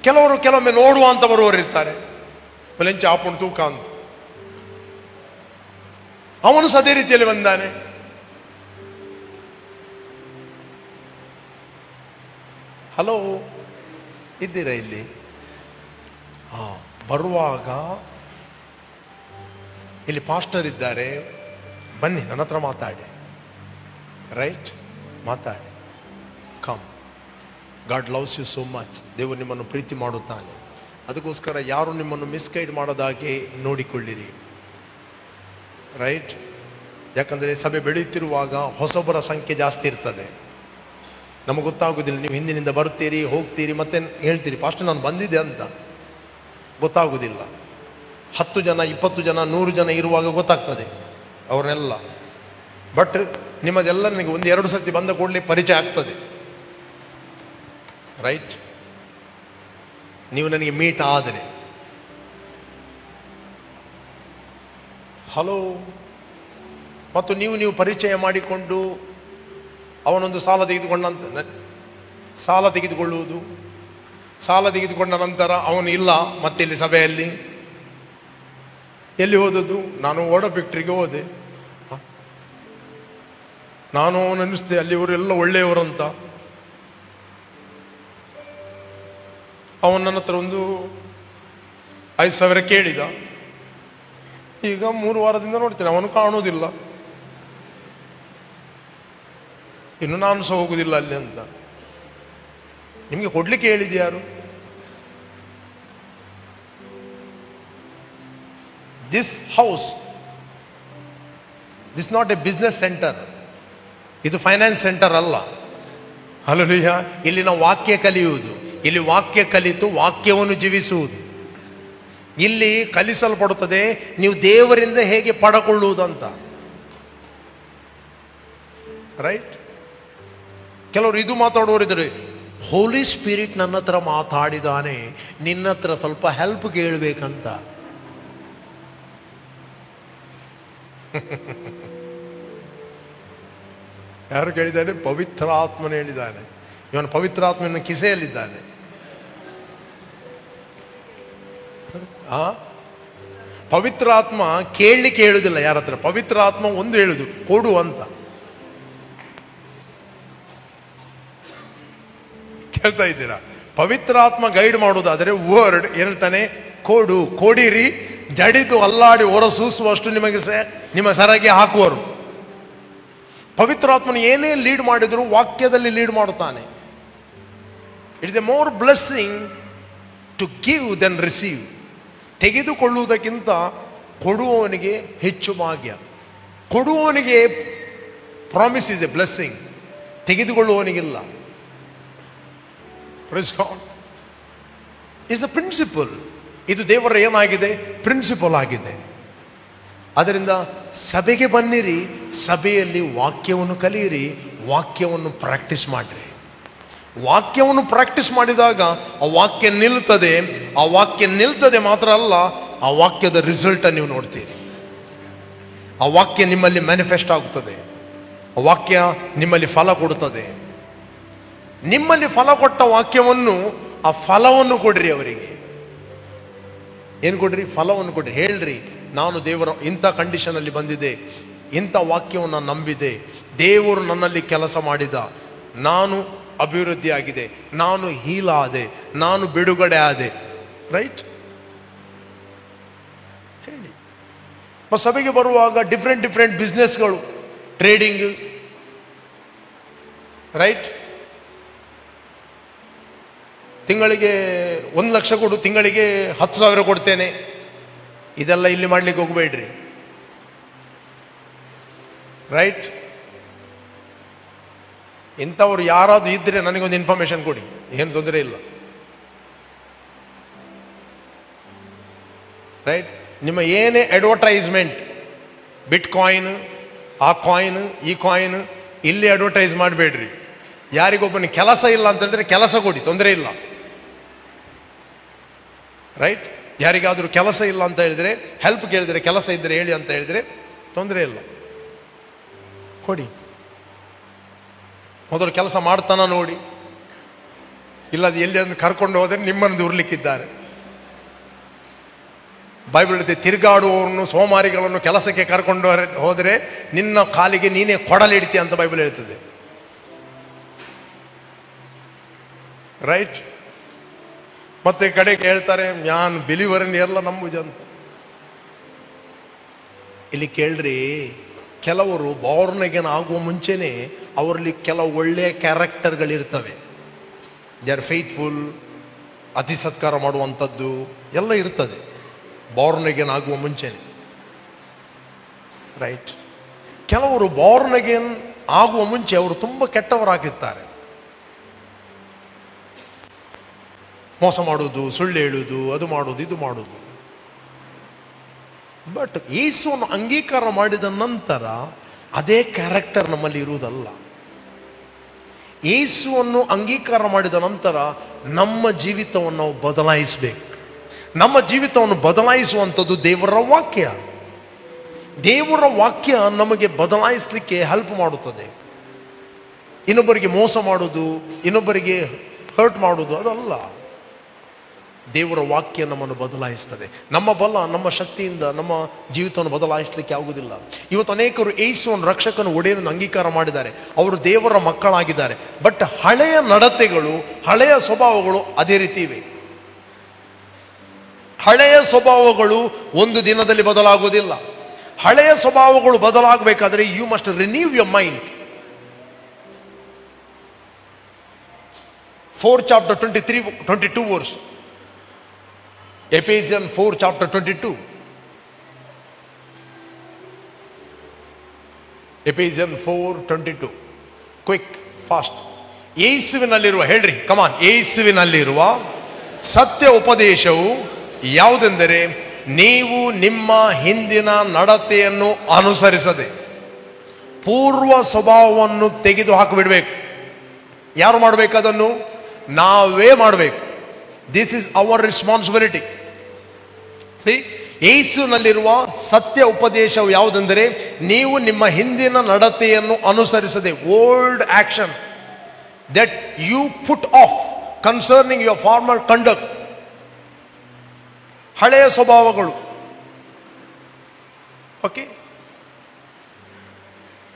ಕೆಲವೊಮ್ಮೆ ನೋಡುವ ಅಂತ ಬರುವವರು ಇರ್ತಾರೆ, ಬೆಲೆಂಚ ಆಪುಣ್ ತೂಕ ಅಂತ. ಅವನು ಸದೇ ರೀತಿಯಲ್ಲಿ ಬಂದಾನೆ. ಹಲೋ, ಇದ್ದೀರಾ ಇಲ್ಲಿ? ಬರುವಾಗ ಇಲ್ಲಿ ಪಾಸ್ಟರ್ ಇದ್ದಾರೆ, ಬನ್ನಿ ನನ್ನ ಹತ್ರ ಮಾತಾಡಿ, ರೈಟ್? ಮಾತಾಡಿ. Come, God loves you so much. ದೇವರು ನಿಮ್ಮನ್ನು ಪ್ರೀತಿ ಮಾಡುತ್ತಾನೆ. ಅದಕ್ಕೋಸ್ಕರ ಯಾರು ನಿಮ್ಮನ್ನು ಮಿಸ್ಗೈಡ್ ಮಾಡೋದಾಗೆ ನೋಡಿಕೊಳ್ಳಿರಿ, ರೈಟ್? ಯಾಕಂದರೆ ಸಭೆ ಬೆಳೆಯುತ್ತಿರುವಾಗ ಹೊಸಬರ ಸಂಖ್ಯೆ ಜಾಸ್ತಿ ಇರ್ತದೆ. ನಮಗೆ ಗೊತ್ತಾಗೋದಿಲ್ಲ. ನೀವು ಹಿಂದಿನಿಂದ ಬರ್ತೀರಿ, ಹೋಗ್ತೀರಿ, ಮತ್ತೆ ಹೇಳ್ತೀರಿ ಪಾಸ್ಟರ್ ನಾನು ಬಂದಿದ್ದೆ ಅಂತ. ಗೊತ್ತಾಗೋದಿಲ್ಲ. 10 ಜನ, 20 ಜನ, 100 ಜನ ಇರುವಾಗ ಗೊತ್ತಾಗ್ತದೆ ಅವ್ರನ್ನೆಲ್ಲ. ಬಟ್ ನಿಮ್ಮದೆಲ್ಲ ನನಗೆ 1-2 ಸರ್ತಿ ಬಂದ ಕೂಡಲೇ ಪರಿಚಯ ಆಗ್ತದೆ, ರೈಟ್? ನೀವು ನನಗೆ ಮೀಟ್ ಆದರೆ. ಹಲೋ. ಮತ್ತು ನೀವು ಪರಿಚಯ ಮಾಡಿಕೊಂಡು ಅವನೊಂದು ಸಾಲ ತೆಗೆದುಕೊಳ್ಳುವುದು, ಸಾಲ ತೆಗೆದುಕೊಂಡ ನಂತರ ಅವನು ಇಲ್ಲ, ಮತ್ತೆ ಇಲ್ಲಿ ಸಭೆಯಲ್ಲಿ ಎಲ್ಲಿ ಹೋದದ್ದು? ನಾನು ಓಡ ಫ್ಯಾಕ್ಟ್ರಿಗೆ ಹೋದೆ, ನಾನು ಅವನು ಅನ್ನಿಸ್ದೆ ಅಲ್ಲಿ ಇವರೆಲ್ಲ ಒಳ್ಳೆಯವರಂತ. ಅವನು ನನ್ನ ಹತ್ರ ಒಂದು 5,000 ಕೇಳಿದ. ಈಗ 3 ವಾರದಿಂದ ನೋಡ್ತೇನೆ ಅವನು ಕಾಣುವುದಿಲ್ಲ, ಇನ್ನು ನಾನು ಸಹ ಹೋಗುವುದಿಲ್ಲ ಅಲ್ಲಿ ಅಂತ. ನಿಮಗೆ ಕೊಡ್ಲಿಕ್ಕೆ ಹೇಳಿದ್ಯಾರು? This house, this not a business centre, ಇದು ಫೈನಾನ್ಸ್ ಸೆಂಟರ್ ಅಲ್ಲ. ಹಲ್ಲೆಲೂಯಾ. ಇಲ್ಲಿ ನಾವು ವಾಕ್ಯ ಕಲಿಯುವುದು, ಇಲ್ಲಿ ವಾಕ್ಯ ಕಲಿತು ವಾಕ್ಯವನ್ನು ಜೀವಿಸುವುದು. ಇಲ್ಲಿ ಕಲಿಸಲ್ಪಡುತ್ತದೆ ನೀವು ದೇವರಿಂದ ಹೇಗೆ ಪಡಕೊಳ್ಳುವುದಂತ, ರೈಟ್? ಕೆಲವರು ಇದು ಮಾತಾಡುವರಿದ್ದಾರೆ, ಹೋಲಿ ಸ್ಪಿರಿಟ್ ನನ್ನ ಹತ್ರ ಮಾತಾಡಿದಾನೆ, ನಿನ್ನ ಹತ್ರ ಸ್ವಲ್ಪ ಹೆಲ್ಪ್ ಕೇಳಬೇಕಂತ. ಯಾರು ಕೇಳಿದ್ದಾನೆ? ಪವಿತ್ರ ಆತ್ಮನ ಹೇಳಿದ್ದಾನೆ. ಇವನು ಪವಿತ್ರ ಆತ್ಮನ ಕಿಸೆಯಲ್ಲಿದ್ದಾನೆ. ಪವಿತ್ರ ಆತ್ಮ ಕೇಳಲಿಕ್ಕೆ ಹೇಳುದಿಲ್ಲ ಯಾರ ಹತ್ರ. ಪವಿತ್ರ ಆತ್ಮ ಒಂದು ಹೇಳುದು, ಕೊಡು ಅಂತ. ಕೇಳ್ತಾ ಇದ್ದೀರಾ? ಪವಿತ್ರ ಆತ್ಮ ಗೈಡ್ ಮಾಡುವುದಾದರೆ ವರ್ಡ್ ಹೇಳ್ತಾನೆ, ಕೊಡು, ಕೊಡಿರಿ, ಜಡಿದು ಅಲ್ಲಾಡಿ ಹೊರಸೂಸುವಷ್ಟು ನಿಮಗೆ ನಿಮ್ಮ ಸರಗೆ ಹಾಕುವರು. ಪವಿತ್ರಾತ್ಮನು ಏನೇ ಲೀಡ್ ಮಾಡಿದ್ರು ವಾಕ್ಯದಲ್ಲಿ ಲೀಡ್ ಮಾಡುತ್ತಾನೆ. It is a more blessing to give then receive. ತೆಗೆದುಕೊಳ್ಳುವುದಕ್ಕಿಂತ ಕೊಡುವವನಿಗೆ ಹೆಚ್ಚು ಭಾಗ್ಯ. ಕೊಡುವವನಿಗೆ ಪ್ರಾಮಿಸ್ ಇಸ್ ಎ ಬ್ಲೆಸ್ಸಿಂಗ್, ತೆಗೆದುಕೊಳ್ಳುವವನಿಗಿಲ್ಲ. Praise God. Is a principle. ಇದು ದೇವರ ಏನಾಗಿದೆ? ಪ್ರಿನ್ಸಿಪಲ್ ಆಗಿದೆ. ಅದರಿಂದ ಸಭೆಗೆ ಬನ್ನಿರಿ, ಸಭೆಯಲ್ಲಿ ವಾಕ್ಯವನ್ನು ಕಲಿಯಿರಿ, ವಾಕ್ಯವನ್ನು ಪ್ರಾಕ್ಟೀಸ್ ಮಾಡಿರಿ. ವಾಕ್ಯವನ್ನು ಪ್ರಾಕ್ಟೀಸ್ ಮಾಡಿದಾಗ ಆ ವಾಕ್ಯ ನಿಲ್ತದೆ. ಆ ವಾಕ್ಯ ನಿಲ್ತದೆ ಮಾತ್ರ ಅಲ್ಲ, ಆ ವಾಕ್ಯದ ರಿಸಲ್ಟ್ ನೀವು ನೋಡ್ತೀರಿ. ಆ ವಾಕ್ಯ ನಿಮ್ಮಲ್ಲಿ ಮ್ಯಾನಿಫೆಸ್ಟ್ ಆಗುತ್ತದೆ. ಆ ವಾಕ್ಯ ನಿಮ್ಮಲ್ಲಿ ಫಲ ಕೊಡುತ್ತದೆ. ನಿಮ್ಮಲ್ಲಿ ಫಲ ಕೊಟ್ಟ ವಾಕ್ಯವನ್ನು, ಆ ಫಲವನ್ನು ಕೊಡ್ರಿ ಅವರಿಗೆ. ಏನು ಕೊಡ್ರಿ? ಫಲವನ್ನು ಕೊಡ್ರಿ. ಹೇಳ್ರಿ, ನಾನು ದೇವರ ಇಂಥ ಕಂಡೀಷನಲ್ಲಿ ಬಂದಿದೆ, ಇಂಥ ವಾಕ್ಯವನ್ನು ನಂಬಿದೆ, ದೇವರು ನನ್ನಲ್ಲಿ ಕೆಲಸ ಮಾಡಿದ, ನಾನು ಅಭಿವೃದ್ಧಿ ಆಗಿದೆ, ನಾನು ಹೀಲ್ ಆದೆ, ನಾನು ಬಿಡುಗಡೆ ಆದೆ. ರೈಟ್? ಹೇಳಿ. ಸಭೆಗೆ ಬರುವಾಗ ಡಿಫ್ರೆಂಟ್ ಬಿಸ್ನೆಸ್ಗಳು, ಟ್ರೇಡಿಂಗ್, ರೈಟ್? ತಿಂಗಳಿಗೆ 1 ಲಕ್ಷ ಕೊಡು, ತಿಂಗಳಿಗೆ 10,000 ಕೊಡ್ತೇನೆ. ಇದೆಲ್ಲ ಇಲ್ಲಿ ಮಾಡ್ಲಿಕ್ಕೆ ಹೋಗಬೇಡ್ರಿ. ರೈಟ್? ಇಂಥವ್ರು ಯಾರಾದ್ರೂ ಇದ್ರೆ ನನಗೊಂದು ಇನ್ಫಾರ್ಮೇಶನ್ ಕೊಡಿ, ಏನು ತೊಂದರೆ ಇಲ್ಲ. ರೈಟ್? ನಿಮ್ಮ ಏನೇ ಅಡ್ವರ್ಟೈಸ್ಮೆಂಟ್, ಬಿಟ್ ಕಾಯಿನ್, ಆ ಕಾಯಿನ್, ಈ ಕಾಯಿನ್, ಇಲ್ಲಿ ಅಡ್ವರ್ಟೈಸ್ ಮಾಡಬೇಡ್ರಿ. ಯಾರಿಗೊಬ್ಬನಿಗೆ ಕೆಲಸ ಇಲ್ಲ ಅಂತ ಹೇಳಿದ್ರೆ ಕೆಲಸ ಕೊಡಿ, ತೊಂದರೆ ಇಲ್ಲ. ರೈಟ್? ಯಾರಿಗಾದರೂ ಕೆಲಸ ಇಲ್ಲ ಅಂತ ಹೇಳಿದ್ರೆ, ಹೆಲ್ಪ್ ಕೇಳಿದ್ರೆ, ಕೆಲಸ ಇದ್ದರೆ ಹೇಳಿ ಅಂತ ಹೇಳಿದ್ರೆ ತೊಂದರೆ ಇಲ್ಲ, ಕೊಡಿ. ಮೊದಲು ಕೆಲಸ ಮಾಡ್ತಾನ ನೋಡಿ. ಇಲ್ಲದ ಎಲ್ಲಿ ಅಂದು ಕರ್ಕೊಂಡು ಹೋದರೆ ನಿಮ್ಮನ್ನು ದೂರ್ಲಿಕ್ಕಿದ್ದಾರೆ. ಬೈಬಲ್ ಹೇಳುತ್ತೆ, ತಿರುಗಾಡುವವರನ್ನು, ಸೋಮಾರಿಗಳನ್ನು ಕೆಲಸಕ್ಕೆ ಕರ್ಕೊಂಡು ಹೋದರೆ ನಿನ್ನ ಕಾಲಿಗೆ ನೀನೇ ಕೊಡಲಿಡ್ತೀಯ ಅಂತ ಬೈಬಲ್ ಹೇಳ್ತದೆ. ರೈಟ್? ಮತ್ತೆ ಕಡೆಗೆ ಹೇಳ್ತಾರೆ, ನಾನು ಬಿಲಿವರನ್ನ ಎಲ್ಲ ನಂಬುಜ ಅಂತ. ಇಲ್ಲಿ ಕೇಳ್ರಿ, ಕೆಲವರು ಬಾರ್ನ್ ಆಗುವ ಮುಂಚೆನೆ ಅವರಲ್ಲಿ ಕೆಲವು ಒಳ್ಳೆಯ ಕ್ಯಾರೆಕ್ಟರ್ಗಳಿರ್ತವೆ. ದೇ ಆರ್ ಫೇತ್ಫುಲ್, ಅತಿ ಸತ್ಕಾರ ಮಾಡುವಂಥದ್ದು ಎಲ್ಲ ಇರ್ತದೆ ಬಾರ್ನ್ ಆಗುವ ಮುಂಚೆನೆ. ರೈಟ್? ಕೆಲವರು ಬಾರ್ನ್ ಆಗುವ ಮುಂಚೆ ಅವರು ತುಂಬ ಕೆಟ್ಟವರಾಗಿರ್ತಾರೆ. ಮೋಸ ಮಾಡುವುದು, ಸುಳ್ಳು ಹೇಳುವುದು, ಅದು ಮಾಡುವುದು, ಇದು ಮಾಡುವುದು. ಬಟ್ ಯೇಸುವನ್ನು ಅಂಗೀಕಾರ ಮಾಡಿದ ನಂತರ ಅದೇ ಕ್ಯಾರೆಕ್ಟರ್ ನಮ್ಮಲ್ಲಿ ಇರುವುದಲ್ಲ. ಯೇಸುವನ್ನು ಅಂಗೀಕಾರ ಮಾಡಿದ ನಂತರ ನಮ್ಮ ಜೀವಿತವನ್ನು ನಾವು ಬದಲಾಯಿಸಬೇಕು. ನಮ್ಮ ಜೀವಿತವನ್ನು ಬದಲಾಯಿಸುವಂಥದ್ದು ದೇವರ ವಾಕ್ಯ. ದೇವರ ವಾಕ್ಯ ನಮಗೆ ಬದಲಾಯಿಸಲಿಕ್ಕೆ ಹೆಲ್ಪ್ ಮಾಡುತ್ತದೆ. ಇನ್ನೊಬ್ಬರಿಗೆ ಮೋಸ ಮಾಡುವುದು, ಇನ್ನೊಬ್ಬರಿಗೆ ಹರ್ಟ್ ಮಾಡುವುದು ಅದಲ್ಲ. ದೇವರ ವಾಕ್ಯ ನಮ್ಮನ್ನು ಬದಲಾಯಿಸ್ತದೆ. ನಮ್ಮ ಬಲ, ನಮ್ಮ ಶಕ್ತಿಯಿಂದ ನಮ್ಮ ಜೀವಿತವನ್ನು ಬದಲಾಯಿಸಲಿಕ್ಕೆ ಆಗುವುದಿಲ್ಲ. ಇವತ್ತು ಅನೇಕರು ಯೇಸುವನ್ನು ರಕ್ಷಕನ ಒಡೆಯನನ್ನು ಅಂಗೀಕಾರ ಮಾಡಿದ್ದಾರೆ, ಅವರು ದೇವರ ಮಕ್ಕಳಾಗಿದ್ದಾರೆ. ಬಟ್ ಹಳೆಯ ನಡತೆಗಳು, ಹಳೆಯ ಸ್ವಭಾವಗಳು ಅದೇ ರೀತಿ ಇವೆ. ಹಳೆಯ ಸ್ವಭಾವಗಳು ಒಂದು ದಿನದಲ್ಲಿ ಬದಲಾಗುವುದಿಲ್ಲ. ಹಳೆಯ ಸ್ವಭಾವಗಳು ಬದಲಾಗಬೇಕಾದ್ರೆ you must renew your mind. 4 chapter 23-22 verse. Ephesians 4 chapter 22. Ephesians 4:22. Quick, fast. ಯೇಸುವಿನಲ್ಲಿರುವ, ಹೇಳ್ರಿ ಕಮಾನ್, ಯೇಸುವಿನಲ್ಲಿರುವ ಸತ್ಯ ಉಪದೇಶವು ಯಾವುದೆಂದರೆ, ನೀವು ನಿಮ್ಮ ಹಿಂದಿನ ನಡತೆಯನ್ನು ಅನುಸರಿಸದೆ ಪೂರ್ವ ಸ್ವಭಾವವನ್ನು ತೆಗೆದು ಹಾಕಿಬಿಡ್ಬೇಕು. ಯಾರು ಮಾಡಬೇಕದನ್ನು? ನಾವೇ ಮಾಡಬೇಕು. This is our responsibility. See, ಯೇಸುನಲ್ಲಿರುವ ಸತ್ಯ ಉಪದೇಶವು ಯಾವುದೆಂದರೆ, ನೀವು ನಿಮ್ಮ ಹಿಂದಿನ ನಡತೆಯನ್ನು ಅನುಸರಿಸದೆ, old action that you put off concerning your former conduct, ಹಳೆಯ ಸ್ವಭಾವಗಳು, ಓಕೆ,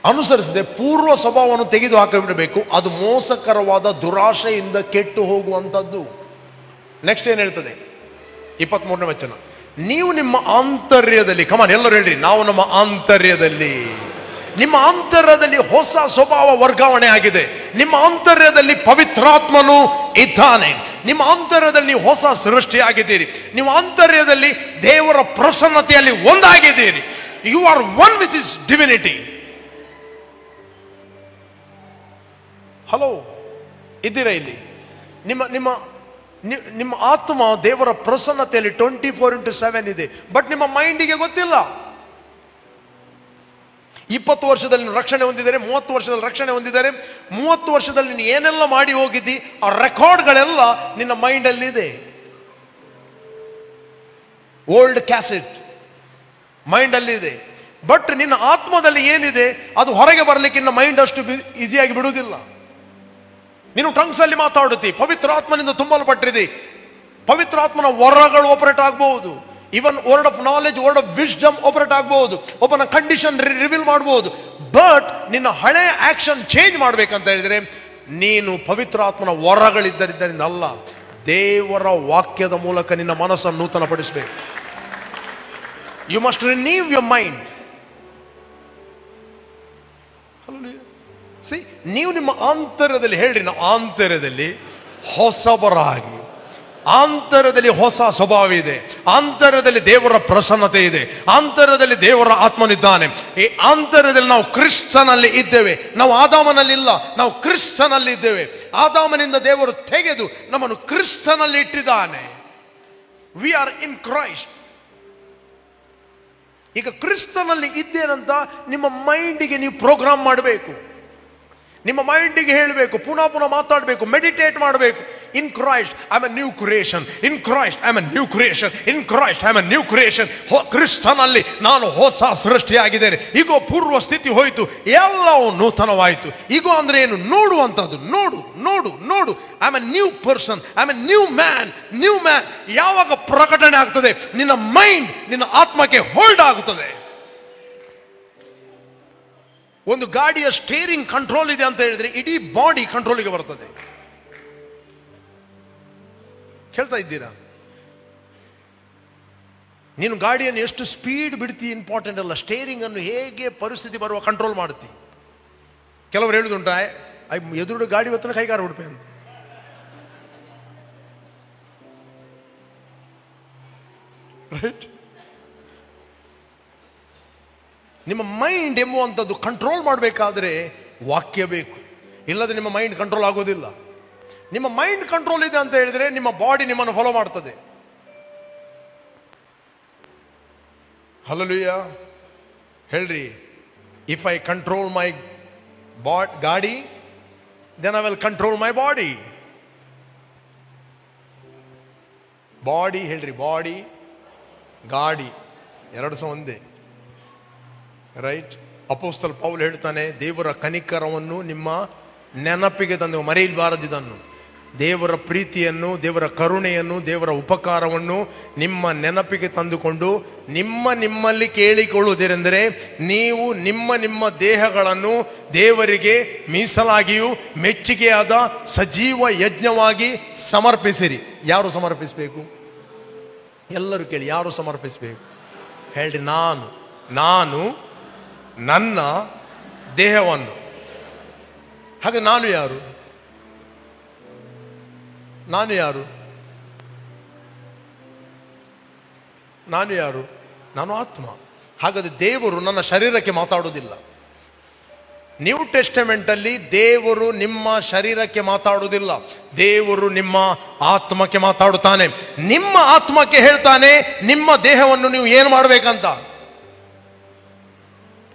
ಅನುಸರಿಸದೆ ಪೂರ್ವ ಸ್ವಭಾವವನ್ನು ತೆಗೆದು ಹಾಕಿಬಿಡಬೇಕು. ಅದು ಮೋಸಕರವಾದ ದುರಾಶೆಯಿಂದ ಕೆಟ್ಟು ಹೋಗುವಂಥದ್ದು. ನೆಕ್ಸ್ಟ್ ಏನು ಹೇಳ್ತದೆ? 23ನೇ ವಚನ, ನೀವು ನಿಮ್ಮ ಆಂತರ್ಯದಲ್ಲಿ, ಕಮಾನ್ ಎಲ್ಲರೂ ಹೇಳ್ರಿ, ನಾವು ನಮ್ಮ ಆಂತರ್ಯದಲ್ಲಿ, ನಿಮ್ಮ ಆಂತರ್ಯದಲ್ಲಿ ಹೊಸ ಸ್ವಭಾವ ವರ್ಗಾವಣೆ ಆಗಿದೆ. ನಿಮ್ಮ ಆಂತರ್ಯದಲ್ಲಿ ಪವಿತ್ರಾತ್ಮನು ಇದ್ದಾನೆ. ನಿಮ್ಮ ಆಂತರ್ಯದಲ್ಲಿ ನೀವು ಹೊಸ ಸೃಷ್ಟಿಯಾಗಿದ್ದೀರಿ. ನಿಮ್ಮ ಆಂತರ್ಯದಲ್ಲಿ ದೇವರ ಪ್ರಸನ್ನತೆಯಲ್ಲಿ ಒಂದಾಗಿದ್ದೀರಿ. You are one with his divinity. Hello, ಇದ್ದೀರಾ ಇಲ್ಲಿ? ನಿಮ್ಮ ನಿಮ್ಮ ನಿಮ್ಮ ಆತ್ಮ ದೇವರ ಪ್ರಸನ್ನತೆಯಲ್ಲಿ 24/7 ಇದೆ. ಬಟ್ ನಿಮ್ಮ ಮೈಂಡಿಗೆ ಗೊತ್ತಿಲ್ಲ. 20 ವರ್ಷದಲ್ಲಿ ರಕ್ಷಣೆ ಹೊಂದಿದ್ದಾರೆ, 30 ವರ್ಷದಲ್ಲಿ ರಕ್ಷಣೆ ಹೊಂದಿದ್ದಾರೆ. 30 ವರ್ಷದಲ್ಲಿ ನೀನು ಏನೆಲ್ಲ ಮಾಡಿ ಹೋಗಿದ್ದಿ, ಆ ರೆಕಾರ್ಡ್ಗಳೆಲ್ಲ ನಿನ್ನ ಮೈಂಡಲ್ಲಿ ಇದೆ. ಓಲ್ಡ್ ಕ್ಯಾಸೆಟ್ ಮೈಂಡಲ್ಲಿ ಇದೆ. ಬಟ್ ನಿನ್ನ ಆತ್ಮದಲ್ಲಿ ಏನಿದೆ ಅದು ಹೊರಗೆ ಬರಲಿಕ್ಕೆ ನಿನ್ನ ಮೈಂಡ್ ಅಷ್ಟು ಈಸಿಯಾಗಿ ಬಿಡುವುದಿಲ್ಲ. ನೀನು ಟಂಗ್ಸ್ ಅಲ್ಲಿ ಮಾತಾಡುತ್ತಿ, ಪವಿತ್ರಾತ್ಮನಿಂದ ತುಂಬಲ್ಪಟ್ಟಿದೆ. ಪವಿತ್ರಾತ್ಮನ ವರಗಳು ಆಪರೇಟ್ ಆಗಬಹುದು. Even word of knowledge, word of wisdom operate ಆಗಬಹುದು. ಒಬ್ಬನ ಕಂಡೀಷನ್ ರಿವೀಲ್ ಮಾಡಬಹುದು. ಬಟ್ ನಿನ್ನ ಹಳೆ ಆಕ್ಷನ್ ಚೇಂಜ್ ಮಾಡ್ಬೇಕಂತ ಹೇಳಿದ್ರೆ ನೀನು ಪವಿತ್ರಾತ್ಮನ ವರಗಳಿದ್ದರಿಂದ ಅಲ್ಲ, ದೇವರ ವಾಕ್ಯದ ಮೂಲಕ ನಿನ್ನ ಮನಸ್ಸನ್ನು ನೂತನಪಡಿಸಬೇಕು. You must renew your mind. See, ನೀವು ನಿಮ್ಮ ಆಂತರ್ಯದಲ್ಲಿ ಹೇಳ್ರಿ, ನಾವು ಆಂತರ್ಯದಲ್ಲಿ ಹೊಸಬರಾಗಿ, ಆಂತರ್ಯದಲ್ಲಿ ಹೊಸ ಸ್ವಭಾವ ಇದೆ, ಆಂತರ್ಯದಲ್ಲಿ ದೇವರ ಪ್ರಸನ್ನತೆ ಇದೆ, ಆಂತರ್ಯದಲ್ಲಿ ದೇವರ ಆತ್ಮನಿದ್ದಾನೆ. ಈ ಆಂತರ್ಯದಲ್ಲಿ ನಾವು ಕ್ರಿಸ್ತನಲ್ಲಿ ಇದ್ದೇವೆ. ನಾವು ಆದಾಮನಲ್ಲಿ ಇಲ್ಲ, ನಾವು ಕ್ರಿಸ್ತನಲ್ಲಿ ಇದ್ದೇವೆ. ಆದಾಮನಿಂದ ದೇವರು ತೆಗೆದು ನಮ್ಮನ್ನು ಕ್ರಿಸ್ತನಲ್ಲಿ ಇಟ್ಟಿದ್ದಾನೆ. We are in Christ. ಈಗ ಕ್ರಿಸ್ತನಲ್ಲಿ ಇದ್ದೇನಂತ ನಿಮ್ಮ ಮೈಂಡಿಗೆ ನೀವು ಪ್ರೋಗ್ರಾಮ್ ಮಾಡಬೇಕು. ನಿಮ್ಮ ಮೈಂಡಿಗೆ ಹೇಳಬೇಕು, ಪುನಃ ಪುನಃ ಮಾತಾಡಬೇಕು, ಮೆಡಿಟೇಟ್ ಮಾಡಬೇಕು. ಇನ್ Christ I am A new creation. In Christ I am A new creation. In Christ I am A new creation. ಕ್ರಿಸ್ತನಲ್ಲಿ ನಾನು ಹೊಸ ಸೃಷ್ಟಿಯಾಗಿದ್ದೇನೆ. ಈಗೋ ಪೂರ್ವ ಸ್ಥಿತಿ ಹೋಯಿತು, ಎಲ್ಲವೂ ನೂತನವಾಯಿತು. ಈಗೋ ಅಂದ್ರೆ ಏನು? ನೋಡುವಂಥದ್ದು. ನೋಡು ನೋಡು ನೋಡು. I am A new person. I am A new man. New man ಯಾವಾಗ ಪ್ರಕಟಣೆ ಆಗ್ತದೆ? ನಿನ್ನ ಮೈಂಡ್, ನಿನ್ನ ಆತ್ಮಕ್ಕೆ ಹೋಲ್ಡ್ ಆಗುತ್ತದೆ. ಒಂದು ಗಾಡಿಯ ಸ್ಟೇರಿಂಗ್ ಕಂಟ್ರೋಲ್ ಇದೆ ಅಂತ ಹೇಳಿದ್ರೆ ಇಡೀ ಬಾಡಿ ಕಂಟ್ರೋಲಿಗೆ ಬರ್ತದೆ. ಕೇಳ್ತಾ ಇದ್ದೀರಾ? ನೀನು ಗಾಡಿಯನ್ನು ಎಷ್ಟು ಸ್ಪೀಡ್ ಬಿಡ್ತಿ ಇಂಪಾರ್ಟೆಂಟ್ ಅಲ್ಲ, ಸ್ಟೇರಿಂಗ್ ಅನ್ನು ಹೇಗೆ ಪರಿಸ್ಥಿತಿ ಬರುವ ಕಂಟ್ರೋಲ್ ಮಾಡ್ತಿ. ಕೆಲವರು ಹೇಳುದುಂಟ, ಎದುರು ಗಾಡಿ ಹೊತ್ತನ ಕೈಗಾರ ಬಿಡ್ಪೆ ಅಂತ. ರೈಟ್? ನಿಮ್ಮ ಮೈಂಡ್ ಎಂಬುವಂಥದ್ದು ಕಂಟ್ರೋಲ್ ಮಾಡಬೇಕಾದ್ರೆ ವಾಕ್ಯ ಬೇಕು, ಇಲ್ಲದೆ ನಿಮ್ಮ ಮೈಂಡ್ ಕಂಟ್ರೋಲ್ ಆಗೋದಿಲ್ಲ. ನಿಮ್ಮ ಮೈಂಡ್ ಕಂಟ್ರೋಲ್ ಇದೆ ಅಂತ ಹೇಳಿದ್ರೆ ನಿಮ್ಮ ಬಾಡಿ ನಿಮ್ಮನ್ನು ಫಾಲೋ ಮಾಡ್ತದೆ. ಹಲ್ಲೆಲೂಯಾ ಹೇಳ್ರಿ. ಇಫ್ ಐ ಕಂಟ್ರೋಲ್ ಮೈ ಗಾಡಿ, then I will control my body. Body ಹೇಳ್ರಿ, ಬಾಡಿ ಗಾಡಿ ಎರಡು ಸಹ ಒಂದೇ. ರೈಟ್? ಅಪೊಸ್ತಲ ಪೌಲ್ ಹೇಳ್ತಾನೆ, ದೇವರ ಕನಿಕರವನ್ನು ನಿಮ್ಮ ನೆನಪಿಗೆ ತಂದು ಮರೆಯಬಾರದಿದನ್ನು. ದೇವರ ಪ್ರೀತಿಯನ್ನು, ದೇವರ ಕರುಣೆಯನ್ನು, ದೇವರ ಉಪಕಾರವನ್ನು ನಿಮ್ಮ ನೆನಪಿಗೆ ತಂದುಕೊಂಡು ನಿಮ್ಮಲ್ಲಿ ಕೇಳಿಕೊಳ್ಳುವುದೇನೆಂದರೆ, ನೀವು ನಿಮ್ಮ ದೇಹಗಳನ್ನು ದೇವರಿಗೆ ಮೀಸಲಾಗಿಯೂ ಮೆಚ್ಚುಗೆಯಾದ ಸಜೀವ ಯಜ್ಞವಾಗಿ ಸಮರ್ಪಿಸಿರಿ. ಯಾರು ಸಮರ್ಪಿಸಬೇಕು? ಎಲ್ಲರೂ ಕೇಳಿ, ಯಾರು ಸಮರ್ಪಿಸಬೇಕು ಹೇಳ್ರಿ? ನಾನು ನನ್ನ ದೇಹವನ್ನು. ಹಾಗೆ ನಾನು ಯಾರು? ನಾನು ಯಾರು? ನಾನು ಆತ್ಮ. ಹಾಗಾದ್ರೆ ದೇವರು ನನ್ನ ಶರೀರಕ್ಕೆ ಮಾತಾಡುವುದಿಲ್ಲ. ನ್ಯೂ ಟೆಸ್ಟಮೆಂಟ್ ಅಲ್ಲಿ ದೇವರು ನಿಮ್ಮ ಶರೀರಕ್ಕೆ ಮಾತಾಡುವುದಿಲ್ಲ, ದೇವರು ನಿಮ್ಮ ಆತ್ಮಕ್ಕೆ ಮಾತಾಡುತ್ತಾನೆ. ನಿಮ್ಮ ಆತ್ಮಕ್ಕೆ ಹೇಳ್ತಾನೆ ನಿಮ್ಮ ದೇಹವನ್ನು ನೀವು ಏನು ಮಾಡಬೇಕಂತ.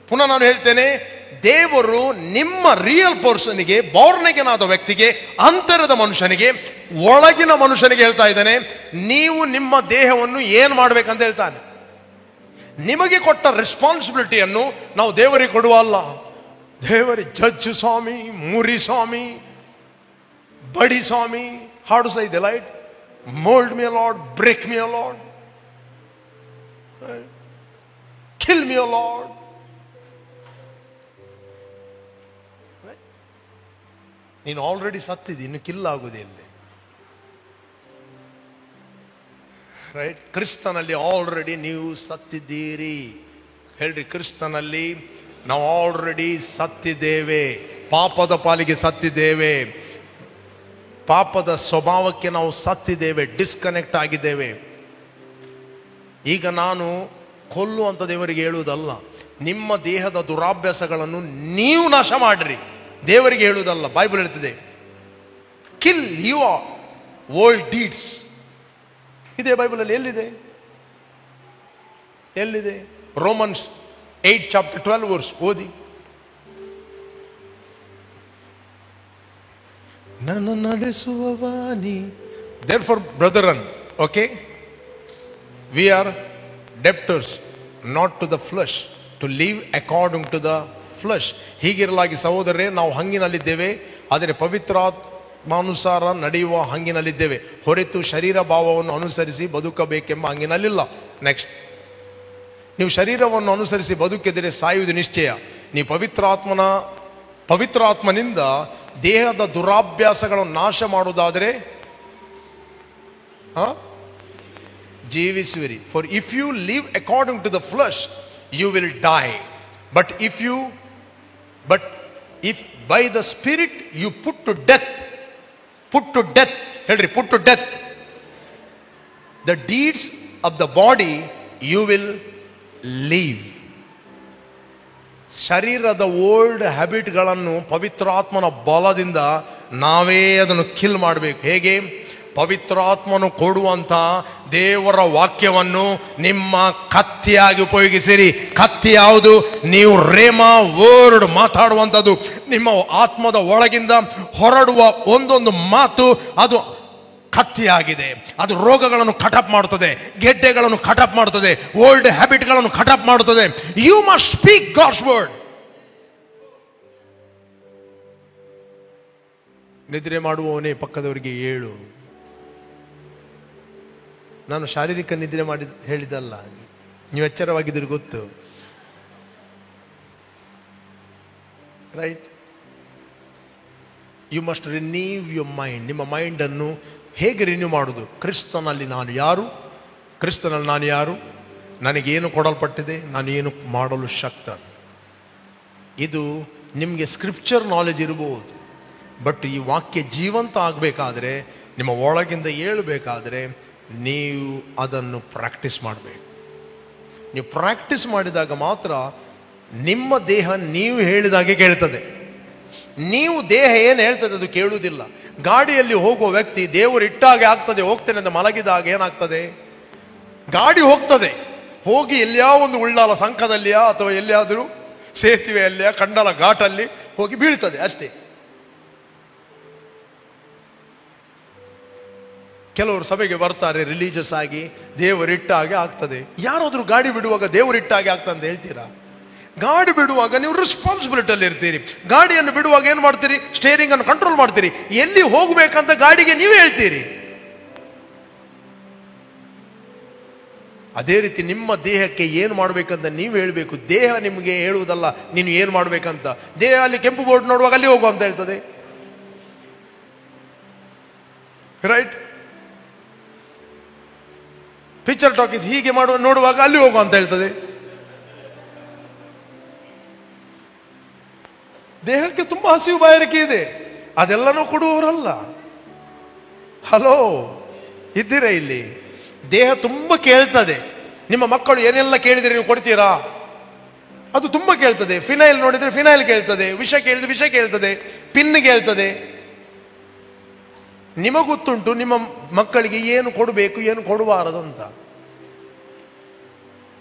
ಪುನಃ ನಾನು ಹೇಳ್ತೇನೆ, ದೇವರು ನಿಮ್ಮ ರಿಯಲ್ ಪರ್ಸನ್ಗೆ, ಬೋರ್ನಗೆನಾದ ವ್ಯಕ್ತಿಗೆ, ಅಂತರದ ಮನುಷ್ಯನಿಗೆ, ಒಳಗಿನ ಮನುಷ್ಯನಿಗೆ ಹೇಳ್ತಾ ಇದ್ದಾನೆ, ನೀವು ನಿಮ್ಮ ದೇಹವನ್ನು ಏನು ಮಾಡ್ಬೇಕಂತ ಹೇಳ್ತಾನೆ. ನಿಮಗೆ ಕೊಟ್ಟ ರೆಸ್ಪಾನ್ಸಿಬಿಲಿಟಿಯನ್ನು ನಾವು ದೇವರಿಗೆ ಕೊಡುವ ಅಲ್ಲ. ದೇವರಿಗೆ ಜಡ್ಜ್ ಸ್ವಾಮಿ, ಮುರಿ ಸ್ವಾಮಿ, ಬಡಿ ಸ್ವಾಮಿ, how to say the light, mold me, Lord, break me, Lord, kill me, Lord. ನೀನು ಆಲ್ರೆಡಿ ಸತ್ತಿದ್ದಿ, ಇನ್ನು ಕಿಲ್ ಆಗುವುದಿಲ್ಲ. ರೈಟ್? ಕ್ರಿಸ್ತನಲ್ಲಿ ಆಲ್ರೆಡಿ ನೀವು ಸತ್ತಿದ್ದೀರಿ. ಹೇಳ್ರಿ, ಕ್ರಿಸ್ತನಲ್ಲಿ ನಾವು ಆಲ್ರೆಡಿ ಸತ್ತಿದ್ದೇವೆ. ಪಾಪದ ಪಾಲಿಗೆ ಸತ್ತಿದ್ದೇವೆ, ಪಾಪದ ಸ್ವಭಾವಕ್ಕೆ ನಾವು ಸತ್ತಿದ್ದೇವೆ, ಡಿಸ್ಕನೆಕ್ಟ್ ಆಗಿದ್ದೇವೆ. ಈಗ ನಾನು ಕೊಲ್ಲುವಂಥ ದೇವರಿಗೆ ಹೇಳುವುದಲ್ಲ, ನಿಮ್ಮ ದೇಹದ ದುರಾಭ್ಯಾಸಗಳನ್ನು ನೀವು ನಾಶ ಮಾಡ್ರಿ, ದೇವರಿಗೆ ಹೇಳುವುದಲ್ಲ. ಬೈಬಲ್ ಹೇಳ್ತಿದೆ, ಕಿಲ್ ಯುವರ್ ಓಲ್ಡ್ ಡೀಡ್ಸ್. ಇದೇ ಬೈಬಲಲ್ಲಿ ಎಲ್ಲಿದೆ? ಎಲ್ಲಿದೆ? ರೋಮನ್ಸ್ 8:12 ಓದಿ. ನನ್ನ ನಡೆಸುವವಾನಿ. Therefore, brethren, okay, we are debtors not to the flesh, to live according to the flesh. ಹೀಗಿರಲಾಗಿ ಸಹೋದರರೇ, ನಾವು ಹಂಗಿನಲ್ಲಿದ್ದೇವೆ, ಆದರೆ ಪವಿತ್ರಾತ್ಮಾನುಸಾರ ನಡೆಯುವ ಹಂಗಿನಲ್ಲಿದ್ದೇವೆ, ಹೊರತು ಶರೀರ ಭಾವವನ್ನು ಅನುಸರಿಸಿ ಬದುಕಬೇಕೆಂಬ ಹಂಗಿನಲ್ಲಿಲ್ಲ. ನೆಕ್ಸ್ಟ್, ನೀವು ಶರೀರವನ್ನು ಅನುಸರಿಸಿ ಬದುಕಿದರೆ ಸಾಯುವುದು ನಿಶ್ಚಯ. ನೀವು ಪವಿತ್ರಾತ್ಮನಿಂದ ದೇಹದ ದುರಾಭ್ಯಾಸಗಳನ್ನು ನಾಶ ಮಾಡುವುದಾದರೆ ಜೀವಿಸುವಿರಿ. For if you live according to the flesh you will die, but if by the spirit you put to death, ಹೇಳ್ರಿ, put to death the deeds of the body, you will live. ಶರೀರದ old ಹ್ಯಾಬಿಟ್ಗಳನ್ನು ಪವಿತ್ರಾತ್ಮನ ಬಲದಿಂದ ನಾವೇ ಅದನ್ನು kill ಮಾಡಬೇಕು. ಹೇಗೆ? ಪವಿತ್ರಾತ್ಮನು ಕೊಡುವಂಥ ದೇವರ ವಾಕ್ಯವನ್ನು ನಿಮ್ಮ ಕತ್ತಿಯಾಗಿ ಉಪಯೋಗಿಸಿರಿ. ಕತ್ತಿ ಯಾವುದು? ನೀವು ರೇಮಾ ವರ್ಡ್ ಮಾತಾಡುವಂಥದ್ದು. ನಿಮ್ಮ ಆತ್ಮದ ಒಳಗಿಂದ ಹೊರಡುವ ಒಂದೊಂದು ಮಾತು ಅದು ಕತ್ತಿಯಾಗಿದೆ. ಅದು ರೋಗಗಳನ್ನು ಕಟಪ್ ಮಾಡುತ್ತದೆ, ಗೆಡ್ಡೆಗಳನ್ನು ಕಟಪ್ ಮಾಡುತ್ತದೆ, ಓಲ್ಡ್ ಹ್ಯಾಬಿಟ್ಗಳನ್ನು ಕಟಪ್ ಮಾಡುತ್ತದೆ. You must speak God's word. ನಿದ್ರೆ ಮಾಡುವವನೇ ಪಕ್ಕದವರಿಗೆ ಹೇಳು. ನಾನು ಶಾರೀರಿಕ ನಿದ್ರೆ ಮಾಡಿ ಹೇಳಿದಲ್ಲ, ನೀವು ಎಚ್ಚರವಾಗಿದ್ದರೆ ಗೊತ್ತು. Right? You must renew your mind. ನಿಮ್ಮ ಮೈಂಡನ್ನು ಹೇಗೆ ರಿನ್ಯೂ ಮಾಡುವುದು? ಕ್ರಿಸ್ತನಲ್ಲಿ ನಾನು ಯಾರು? ಕ್ರಿಸ್ತನಲ್ಲಿ ನಾನು ಯಾರು? ನನಗೇನು ಕೊಡಲ್ಪಟ್ಟಿದೆ? ನಾನು ಏನು ಮಾಡಲು ಶಕ್ತ? ಇದು ನಿಮಗೆ ಸ್ಕ್ರಿಪ್ಚರ್ ನಾಲೆಜ್ ಇರಬಹುದು, ಬಟ್ ಈ ವಾಕ್ಯ ಜೀವಂತ ಆಗಬೇಕಾದ್ರೆ, ನಿಮ್ಮ ಒಳಗಿಂದ ಏಳಬೇಕಾದ್ರೆ, ನೀವು ಅದನ್ನು ಪ್ರಾಕ್ಟೀಸ್ ಮಾಡಬೇಕು. ನೀವು ಪ್ರಾಕ್ಟೀಸ್ ಮಾಡಿದಾಗ ಮಾತ್ರ ನಿಮ್ಮ ದೇಹ ನೀವು ಹೇಳಿದಾಗೆ ಕೇಳ್ತದೆ. ನೀವು ದೇಹ ಏನು ಹೇಳ್ತದೆ ಅದು ಕೇಳುವುದಿಲ್ಲ. ಗಾಡಿಯಲ್ಲಿ ಹೋಗುವ ವ್ಯಕ್ತಿ ದೇವರು ಇಟ್ಟಾಗೆ ಆಗ್ತದೆ, ಹೋಗ್ತೇನೆ ಅಂತ ಮಲಗಿದಾಗ ಏನಾಗ್ತದೆ? ಗಾಡಿ ಹೋಗ್ತದೆ, ಹೋಗಿ ಎಲ್ಲಿಯಾ ಒಂದು ಉಳ್ಳಾಲ ಸಂಕದಲ್ಲಿಯಾ ಅಥವಾ ಎಲ್ಲಿಯಾದರೂ ಸೇತುವೆಯಲ್ಲಿಯಾ ಕಂಡಲ ಘಾಟಲ್ಲಿ ಹೋಗಿ ಬೀಳ್ತದೆ ಅಷ್ಟೇ. ಕೆಲವರು ಸಭೆಗೆ ಬರ್ತಾರೆ ರಿಲೀಜಿಯಸ್ ಆಗಿ, ದೇವರಿಟ್ಟಾಗೆ ಆಗ್ತದೆ. ಯಾರಾದರೂ ಗಾಡಿ ಬಿಡುವಾಗ ದೇವರಿಟ್ಟಾಗೆ ಆಗ್ತದೆ ಅಂತ ಹೇಳ್ತೀರಾ? ಗಾಡಿ ಬಿಡುವಾಗ ನೀವು ರೆಸ್ಪಾನ್ಸಿಬಿಲಿಟಿಯಲ್ಲಿ ಇರ್ತೀರಿ. ಗಾಡಿಯನ್ನು ಬಿಡುವಾಗ ಏನು ಮಾಡ್ತೀರಿ? ಸ್ಟೇರಿಂಗ್ ಅನ್ನು ಕಂಟ್ರೋಲ್ ಮಾಡ್ತೀರಿ. ಎಲ್ಲಿ ಹೋಗ್ಬೇಕಂತ ಗಾಡಿಗೆ ನೀವೇ ಹೇಳ್ತೀರಿ. ಅದೇ ರೀತಿ ನಿಮ್ಮ ದೇಹಕ್ಕೆ ಏನು ಮಾಡ್ಬೇಕಂತ ನೀವು ಹೇಳಬೇಕು. ದೇಹ ನಿಮಗೆ ಹೇಳುವುದಲ್ಲ ನೀನು ಏನು ಮಾಡ್ಬೇಕಂತ. ದೇಹ ಅಲ್ಲಿ ಕೆಂಪು ಬೋರ್ಡ್ ನೋಡುವಾಗ ಅಲ್ಲಿ ಹೋಗು ಅಂತ ಹೇಳ್ತದೆ. ರೈಟ್? ಪಿಕ್ಚರ್ ಟಾಕೀಸ್ ಹೀಗೆ ನೋಡುವಾಗ ಅಲ್ಲಿ ಹೋಗು ಅಂತ ಹೇಳ್ತದೆ. ದೇಹಕ್ಕೆ ತುಂಬಾ ಹಸಿವು ಬಾಯಾರಿಕೆ ಇದೆ, ಅದೆಲ್ಲನೂ ಕೊಡುವವರಲ್ಲ. ಹಲೋ, ಇದ್ದೀರಾ ಇಲ್ಲಿ? ದೇಹ ತುಂಬ ಕೇಳ್ತದೆ. ನಿಮ್ಮ ಮಕ್ಕಳು ಏನೆಲ್ಲ ಕೇಳಿದರೆ ನೀವು ಕೊಡ್ತೀರಾ? ಅದು ತುಂಬ ಕೇಳ್ತದೆ. ಫಿನೈಲ್ ನೋಡಿದ್ರೆ ಫಿನೈಲ್ ಕೇಳ್ತದೆ, ವಿಷ ಕೇಳಿದ್ರೆ ವಿಷ ಕೇಳ್ತದೆ, ಪಿನ್ ಕೇಳ್ತದೆ. ನಿಮಗೊತ್ತುಂಟು ನಿಮ್ಮ ಮಕ್ಕಳಿಗೆ ಏನು ಕೊಡಬೇಕು, ಏನು ಕೊಡಬಾರದಂತ.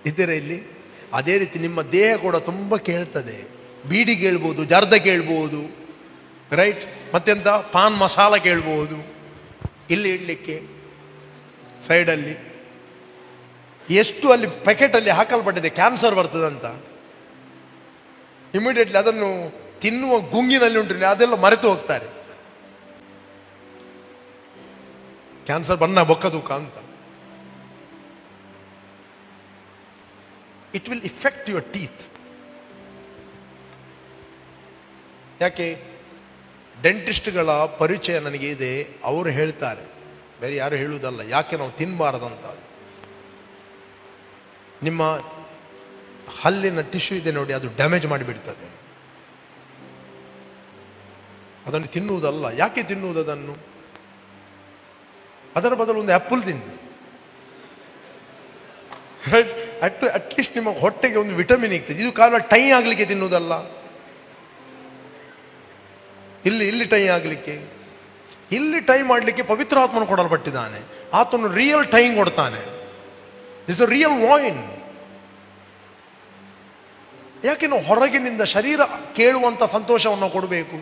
ಇದ್ದೀರಾ ಇಲ್ಲಿ? ಅದೇ ರೀತಿ ನಿಮ್ಮ ದೇಹ ಕೂಡ ತುಂಬ ಕೇಳ್ತದೆ. ಬೀಡಿ ಕೇಳ್ಬೋದು, ಜರ್ದ ಕೇಳ್ಬೋದು, ರೈಟ್, ಮತ್ತೆಂತ ಪಾನ್ ಮಸಾಲ ಕೇಳ್ಬೋದು. ಇಲ್ಲಿ ಇಡಲಿಕ್ಕೆ ಸೈಡಲ್ಲಿ ಎಷ್ಟು ಅಲ್ಲಿ ಪ್ಯಾಕೆಟಲ್ಲಿ ಹಾಕಲ್ಪಟ್ಟಿದೆ ಕ್ಯಾನ್ಸರ್ ಬರ್ತದಂತ. ಇಮಿಡಿಯೇಟ್ಲಿ ಅದನ್ನು ತಿನ್ನುವ ಗುಂಗಿನಲ್ಲಿ ಉಂಟು, ಅದೆಲ್ಲ ಮರೆತು ಹೋಗ್ತಾರೆ. ಕ್ಯಾನ್ಸರ್ ಬನ್ನ ಬೊಕ್ಕ ತೂಕ ಅಂತ. It will effect your teeth. ಯಾಕೆ? ಡೆಂಟಿಸ್ಟ್ಗಳ ಪರಿಚಯ ನನಗೆ ಇದೆ, ಅವರು ಹೇಳ್ತಾರೆ, ಬೇರೆ ಯಾರು ಹೇಳುವುದಲ್ಲ, ಯಾಕೆ ನಾವು ತಿನ್ನಬಾರದಂತ. ನಿಮ್ಮ ಹಲ್ಲಿನ ಟಿಶ್ಯೂ ಇದೆ ನೋಡಿ, ಅದು ಡ್ಯಾಮೇಜ್ ಮಾಡಿಬಿಡ್ತದೆ. ಅದನ್ನು ತಿನ್ನುವುದಲ್ಲ. ಯಾಕೆ ತಿನ್ನುವುದು ಅದನ್ನು? ಅದರ ಬದಲು ಒಂದು ಆ್ಯಪಲ್ ತಿನ್ನಿ, ಅಟ್ಲೀಸ್ಟ್ ನಿಮ್ಮ ಹೊಟ್ಟೆಗೆ ಒಂದು ವಿಟಮಿನ್ ಇರ್ತದೆ. ಇದು ಕಾರಣ ಟೈ ಆಗಲಿಕ್ಕೆ ತಿನ್ನುವುದಲ್ಲ, ಇಲ್ಲಿ ಟೈ ಆಗಲಿಕ್ಕೆ. ಇಲ್ಲಿ ಟೈ ಮಾಡಲಿಕ್ಕೆ ಪವಿತ್ರಾತ್ಮನು ಕೊಡಲ್ಪಟ್ಟಿದ್ದಾನೆ. ಆತನು ರಿಯಲ್ ಟೈಮ್ ಕೊಡ್ತಾನೆ. It's a real vine. ಯಾಕೆ ನಾವು ಹೊರಗಿನಿಂದ ಶರೀರ ಕೇಳುವಂಥ ಸಂತೋಷವನ್ನು ಕೊಡಬೇಕು?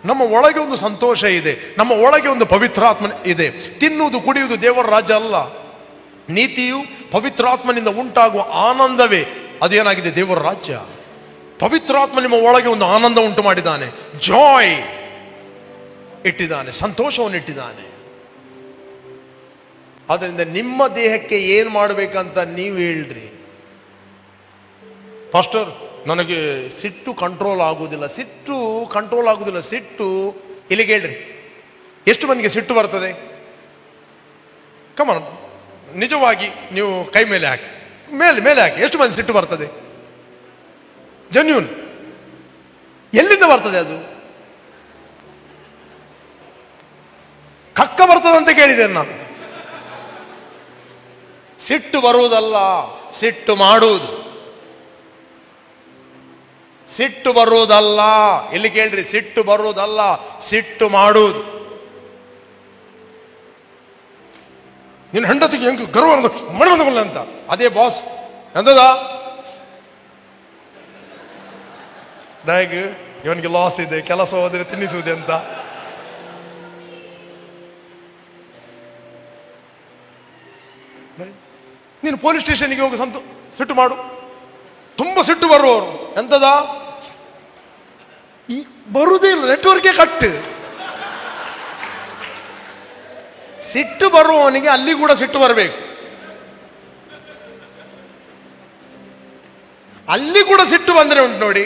ನಮ್ಮ ಒಳಗೆ ಒಂದು ಸಂತೋಷ ಇದೆ, ನಮ್ಮ ಒಳಗೆ ಒಂದು ಪವಿತ್ರಾತ್ಮ ಇದೆ. ತಿನ್ನುವುದು ಕುಡಿಯುವುದು ದೇವರ ರಾಜ್ಯ ಅಲ್ಲ. ನೀತಿಯು ಪವಿತ್ರಾತ್ಮನಿಂದ ಉಂಟಾಗುವ ಆನಂದವೇ ಅದೇನಾಗಿದೆ? ದೇವರ ರಾಜ್ಯ. ಪವಿತ್ರಾತ್ಮ ನಿಮ್ಮ ಒಳಗೆ ಒಂದು ಆನಂದ ಉಂಟು ಮಾಡಿದ್ದಾನೆ, ಜಾಯ್ ಇಟ್ಟಿದ್ದಾನೆ, ಸಂತೋಷವನ್ನು ಇಟ್ಟಿದ್ದಾನೆ. ಆದ್ದರಿಂದ ನಿಮ್ಮ ದೇಹಕ್ಕೆ ಏನು ಮಾಡಬೇಕಂತ ನೀವು ಹೇಳ್ರಿ. ಪಾಸ್ಟರ್, ನನಗೆ ಸಿಟ್ಟು ಕಂಟ್ರೋಲ್ ಆಗುವುದಿಲ್ಲ. ಸಿಟ್ಟು ಕಂಟ್ರೋಲ್ ಆಗುವುದಿಲ್ಲ. ಸಿಟ್ಟು ಇಲ್ಲಿಗೆ ಹೇಳ್ರಿ, ಎಷ್ಟು ಮಂದಿಗೆ ಸಿಟ್ಟು ಬರ್ತದೆ? ಕಮಾನ್, ನಿಜವಾಗಿ ನೀವು ಕೈ ಮೇಲೆ ಹಾಕಿ, ಮೇಲೆ ಹಾಕಿ. ಎಷ್ಟು ಮಂದಿ ಸಿಟ್ಟು ಬರ್ತದೆ? ಜೆನ್ಯೂನ್. ಎಲ್ಲಿಂದ ಬರ್ತದೆ ಅದು? ಕಕ್ಕ ಬರ್ತದಂತ ಕೇಳಿದ್ದೇನೆ ನಾನು. ಸಿಟ್ಟು ಬರುವುದಲ್ಲ, ಸಿಟ್ಟು ಮಾಡುವುದು. ಸಿಟ್ಟು ಬರುವುದಲ್ಲ, ಇಲ್ಲಿ ಕೇಳ್ರಿ, ಸಿಟ್ಟು ಬರುವುದಲ್ಲ, ಸಿಟ್ಟು ಮಾಡುವುದು. ನಿನ್ನ ಹೆಂಡತಿಗೆ ಹೆಂಗ ಗರ್ವ ಮನೆ ಬಂದಲ್ಲ ಅಂತ, ಅದೇ ಬಾಸ್ ಎಂದದ ದಯಗೆ ಇವನಿಗೆ ಲಾಸ್ ಇದೆ, ಕೆಲಸ ಹೋದ್ರೆ ತಿನ್ನಿಸುವುದೇ ಅಂತ. ನೀನು ಪೊಲೀಸ್ ಸ್ಟೇಷನ್ಗೆ ಹೋಗಿ ಸಿಟ್ಟು ಮಾಡು. ತುಂಬ ಸಿಟ್ಟು ಬರುವವರು ಎಂತದ ಬರುವುದೇ ಇಲ್ಲ, ನೆಟ್ವರ್ಕೇ ಕಟ್. ಸಿಟ್ಟು ಬರುವವನಿಗೆ ಅಲ್ಲಿ ಕೂಡ ಸಿಟ್ಟು ಬರಬೇಕು. ಅಲ್ಲಿ ಕೂಡ ಸಿಟ್ಟು ಬಂದ್ರೆ ಉಂಟು ನೋಡಿ,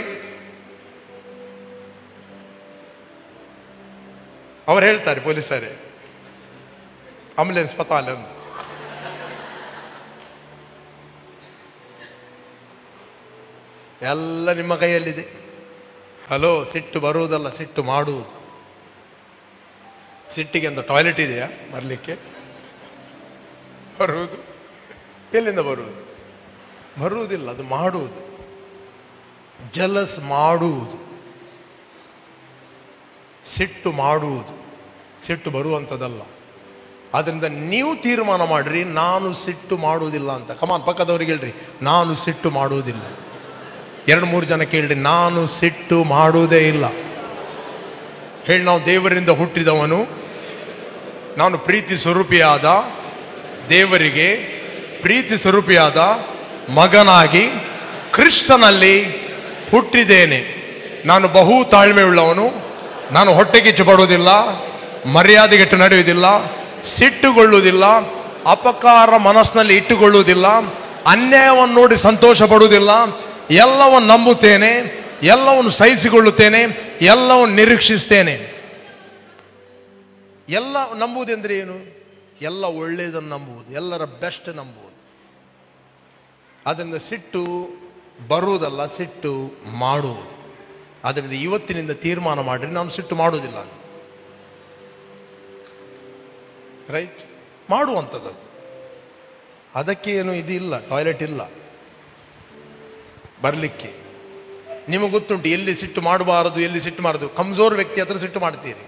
ಅವರು ಹೇಳ್ತಾರೆ ಪೊಲೀಸರೇ, ಆಂಬುಲೆನ್ಸ್ ಪತಾಲ ಅಂತ. ಎಲ್ಲ ನಿಮ್ಮ ಕೈಯಲ್ಲಿದೆ. ಹಲೋ, ಸಿಟ್ಟು ಬರುವುದಲ್ಲ, ಸಿಟ್ಟು ಮಾಡುವುದು. ಸಿಟ್ಟಿಗೆ ಅಂತ ಟಾಯ್ಲೆಟ್ ಇದೆಯಾ ಬರಲಿಕ್ಕೆ? ಬರುವುದು ಎಲ್ಲಿಂದ ಬರುವುದು? ಬರುವುದಿಲ್ಲ, ಅದು ಮಾಡುವುದು. ಜಲಸ್ ಮಾಡುವುದು, ಸಿಟ್ಟು ಮಾಡುವುದು, ಸಿಟ್ಟು ಬರುವಂಥದ್ದಲ್ಲ. ಆದ್ದರಿಂದ ನೀವು ತೀರ್ಮಾನ ಮಾಡ್ರಿ, ನಾನು ಸಿಟ್ಟು ಮಾಡುವುದಿಲ್ಲ ಅಂತ. ಕಮಾನ್, ಪಕ್ಕದವ್ರಿಗೆ ಹೇಳ್ರಿ, ನಾನು ಸಿಟ್ಟು ಮಾಡುವುದಿಲ್ಲ. 2-3 ಜನ ಕೇಳ್ರಿ, ನಾನು ಸಿಟ್ಟು ಮಾಡುವುದೇ ಇಲ್ಲ. ಹೇಳಿ, ನಾವು ದೇವರಿಂದ ಹುಟ್ಟಿದವನು, ನಾನು ಪ್ರೀತಿ ಸ್ವರೂಪಿಯಾದ ದೇವರಿಗೆ ಪ್ರೀತಿ ಸ್ವರೂಪಿಯಾದ ಮಗನಾಗಿ ಕ್ರಿಸ್ತನಲ್ಲಿ ಹುಟ್ಟಿದ್ದೇನೆ. ನಾನು ಬಹು ತಾಳ್ಮೆಯುಳ್ಳವನು, ನಾನು ಹೊಟ್ಟೆಗಿಚ್ಚು ಪಡುವುದಿಲ್ಲ, ಮರ್ಯಾದೆಗೆಟ್ಟು ನಡೆಯುವುದಿಲ್ಲ, ಸಿಟ್ಟುಗೊಳ್ಳುವುದಿಲ್ಲ, ಅಪಕಾರ ಮನಸ್ಸಿನಲ್ಲಿ ಇಟ್ಟುಕೊಳ್ಳುವುದಿಲ್ಲ, ಅನ್ಯಾಯವನ್ನು ನೋಡಿ ಸಂತೋಷ ಪಡುವುದಿಲ್ಲ, ಎಲ್ಲವನ್ನು ನಂಬುತ್ತೇನೆ, ಎಲ್ಲವನ್ನು ಸಹಿಸಿಕೊಳ್ಳುತ್ತೇನೆ, ಎಲ್ಲವನ್ನು ನಿರೀಕ್ಷಿಸ್ತೇನೆ. ಎಲ್ಲ ನಂಬುವುದೆಂದರೆ ಏನು? ಎಲ್ಲ ಒಳ್ಳೆಯದನ್ನು ನಂಬುವುದು, ಎಲ್ಲರ ಬೆಸ್ಟ್ ನಂಬುವುದು. ಅದರಿಂದ ಸಿಟ್ಟು ಬರುವುದಲ್ಲ, ಸಿಟ್ಟು ಮಾಡುವುದು. ಅದರಿಂದ ಇವತ್ತಿನಿಂದ ತೀರ್ಮಾನ ಮಾಡಿರಿ, ನಾನು ಸಿಟ್ಟು ಮಾಡುವುದಿಲ್ಲ. ರೈಟ್, ಮಾಡುವಂಥದ್ದು. ಅದಕ್ಕೇನು ಇದಿಲ್ಲ, ಟಾಯ್ಲೆಟ್ ಇಲ್ಲ ಬರಲಿಕ್ಕೆ. ನಿಮಗೆ ಗೊತ್ತುಂಟು ಎಲ್ಲಿ ಸಿಟ್ಟು ಮಾಡಬಾರದು, ಎಲ್ಲಿ ಸಿಟ್ಟು ಮಾಡದು. ಕಮ್ಜೋರ್ ವ್ಯಕ್ತಿ ಹತ್ರ ಸಿಟ್ಟು ಮಾಡ್ತೀರಿ,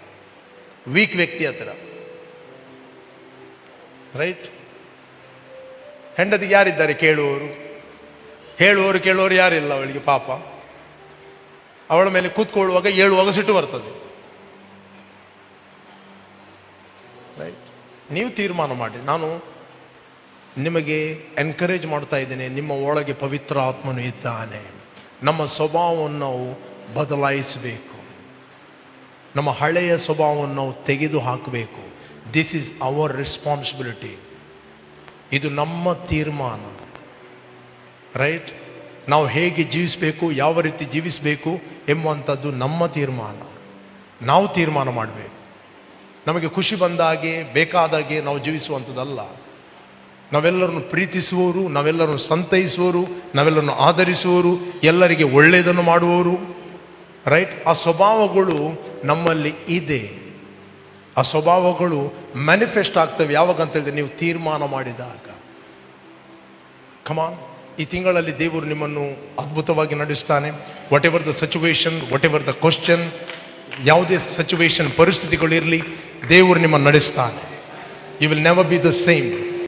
ವೀಕ್ ವ್ಯಕ್ತಿ ಹತ್ರ. ರೈಟ್. ಹೆಂಡತಿಗೆ ಯಾರಿದ್ದಾರೆ ಕೇಳುವವರು? ಹೇಳುವವರು ಕೇಳುವವರು ಯಾರಿಲ್ಲ ಅವಳಿಗೆ ಪಾಪ. ಅವಳ ಮೇಲೆ ಕೂತ್ಕೊಳ್ಳುವಾಗ ಏಳುವಾಗ ಸಿಟ್ಟು ಬರ್ತದೆ. ರೈಟ್? ನೀವು ತೀರ್ಮಾನ ಮಾಡಿ. ನಾನು ನಿಮಗೆ ಎನ್ಕರೇಜ್ ಮಾಡ್ತಾ ಇದ್ದೇನೆ, ನಿಮ್ಮ ಒಳಗೆ ಪವಿತ್ರ ಆತ್ಮನು ಇದ್ದಾನೆ. ನಮ್ಮ ಸ್ವಭಾವವನ್ನು ನಾವು ಬದಲಾಯಿಸಬೇಕು. ನಮ್ಮ ಹಳೆಯ ಸ್ವಭಾವವನ್ನು ನಾವು ತೆಗೆದು ಹಾಕಬೇಕು. This is our responsibility. ಇದು ನಮ್ಮ ತೀರ್ಮಾನ. ರೈಟ್? ನಾವು ಹೇಗೆ ಜೀವಿಸಬೇಕು, ಯಾವ ರೀತಿ ಜೀವಿಸಬೇಕು ಎಂಬುವಂಥದ್ದು ನಮ್ಮ ತೀರ್ಮಾನ. ನಾವು ತೀರ್ಮಾನ ಮಾಡಬೇಕು. ನಮಗೆ ಖುಷಿ ಬಂದಾಗೆ ಬೇಕಾದಾಗೆ ನಾವು ಜೀವಿಸುವಂಥದ್ದಲ್ಲ. ನಾವೆಲ್ಲರನ್ನು ಪ್ರೀತಿಸುವವರು, ನಾವೆಲ್ಲರನ್ನು ಸಂತೈಸುವವರು, ನಾವೆಲ್ಲರನ್ನು ಆಧರಿಸುವವರು, ಎಲ್ಲರಿಗೆ ಒಳ್ಳೆಯದನ್ನು ಮಾಡುವವರು. ರೈಟ್? ಆ ಸ್ವಭಾವಗಳು ನಮ್ಮಲ್ಲಿ ಇದೆ. ಆ ಸ್ವಭಾವಗಳು ಮ್ಯಾನಿಫೆಸ್ಟ್ ಆಗ್ತವೆ ಯಾವಾಗ ಅಂತ ಹೇಳಿದ್ರೆ ನೀವು ತೀರ್ಮಾನ ಮಾಡಿದಾಗ. ಕಮಾನ್, ಈ ತಿಂಗಳಲ್ಲಿ ದೇವರು ನಿಮ್ಮನ್ನು ಅದ್ಭುತವಾಗಿ ನಡೆಸ್ತಾನೆ. Whatever the situation, whatever the question, ಯಾವುದೇ ಸಿಚುವೇಶನ್ ಪರಿಸ್ಥಿತಿಗಳಿರಲಿ, ದೇವರು ನಿಮ್ಮನ್ನು ನಡೆಸ್ತಾನೆ. You will never be the same.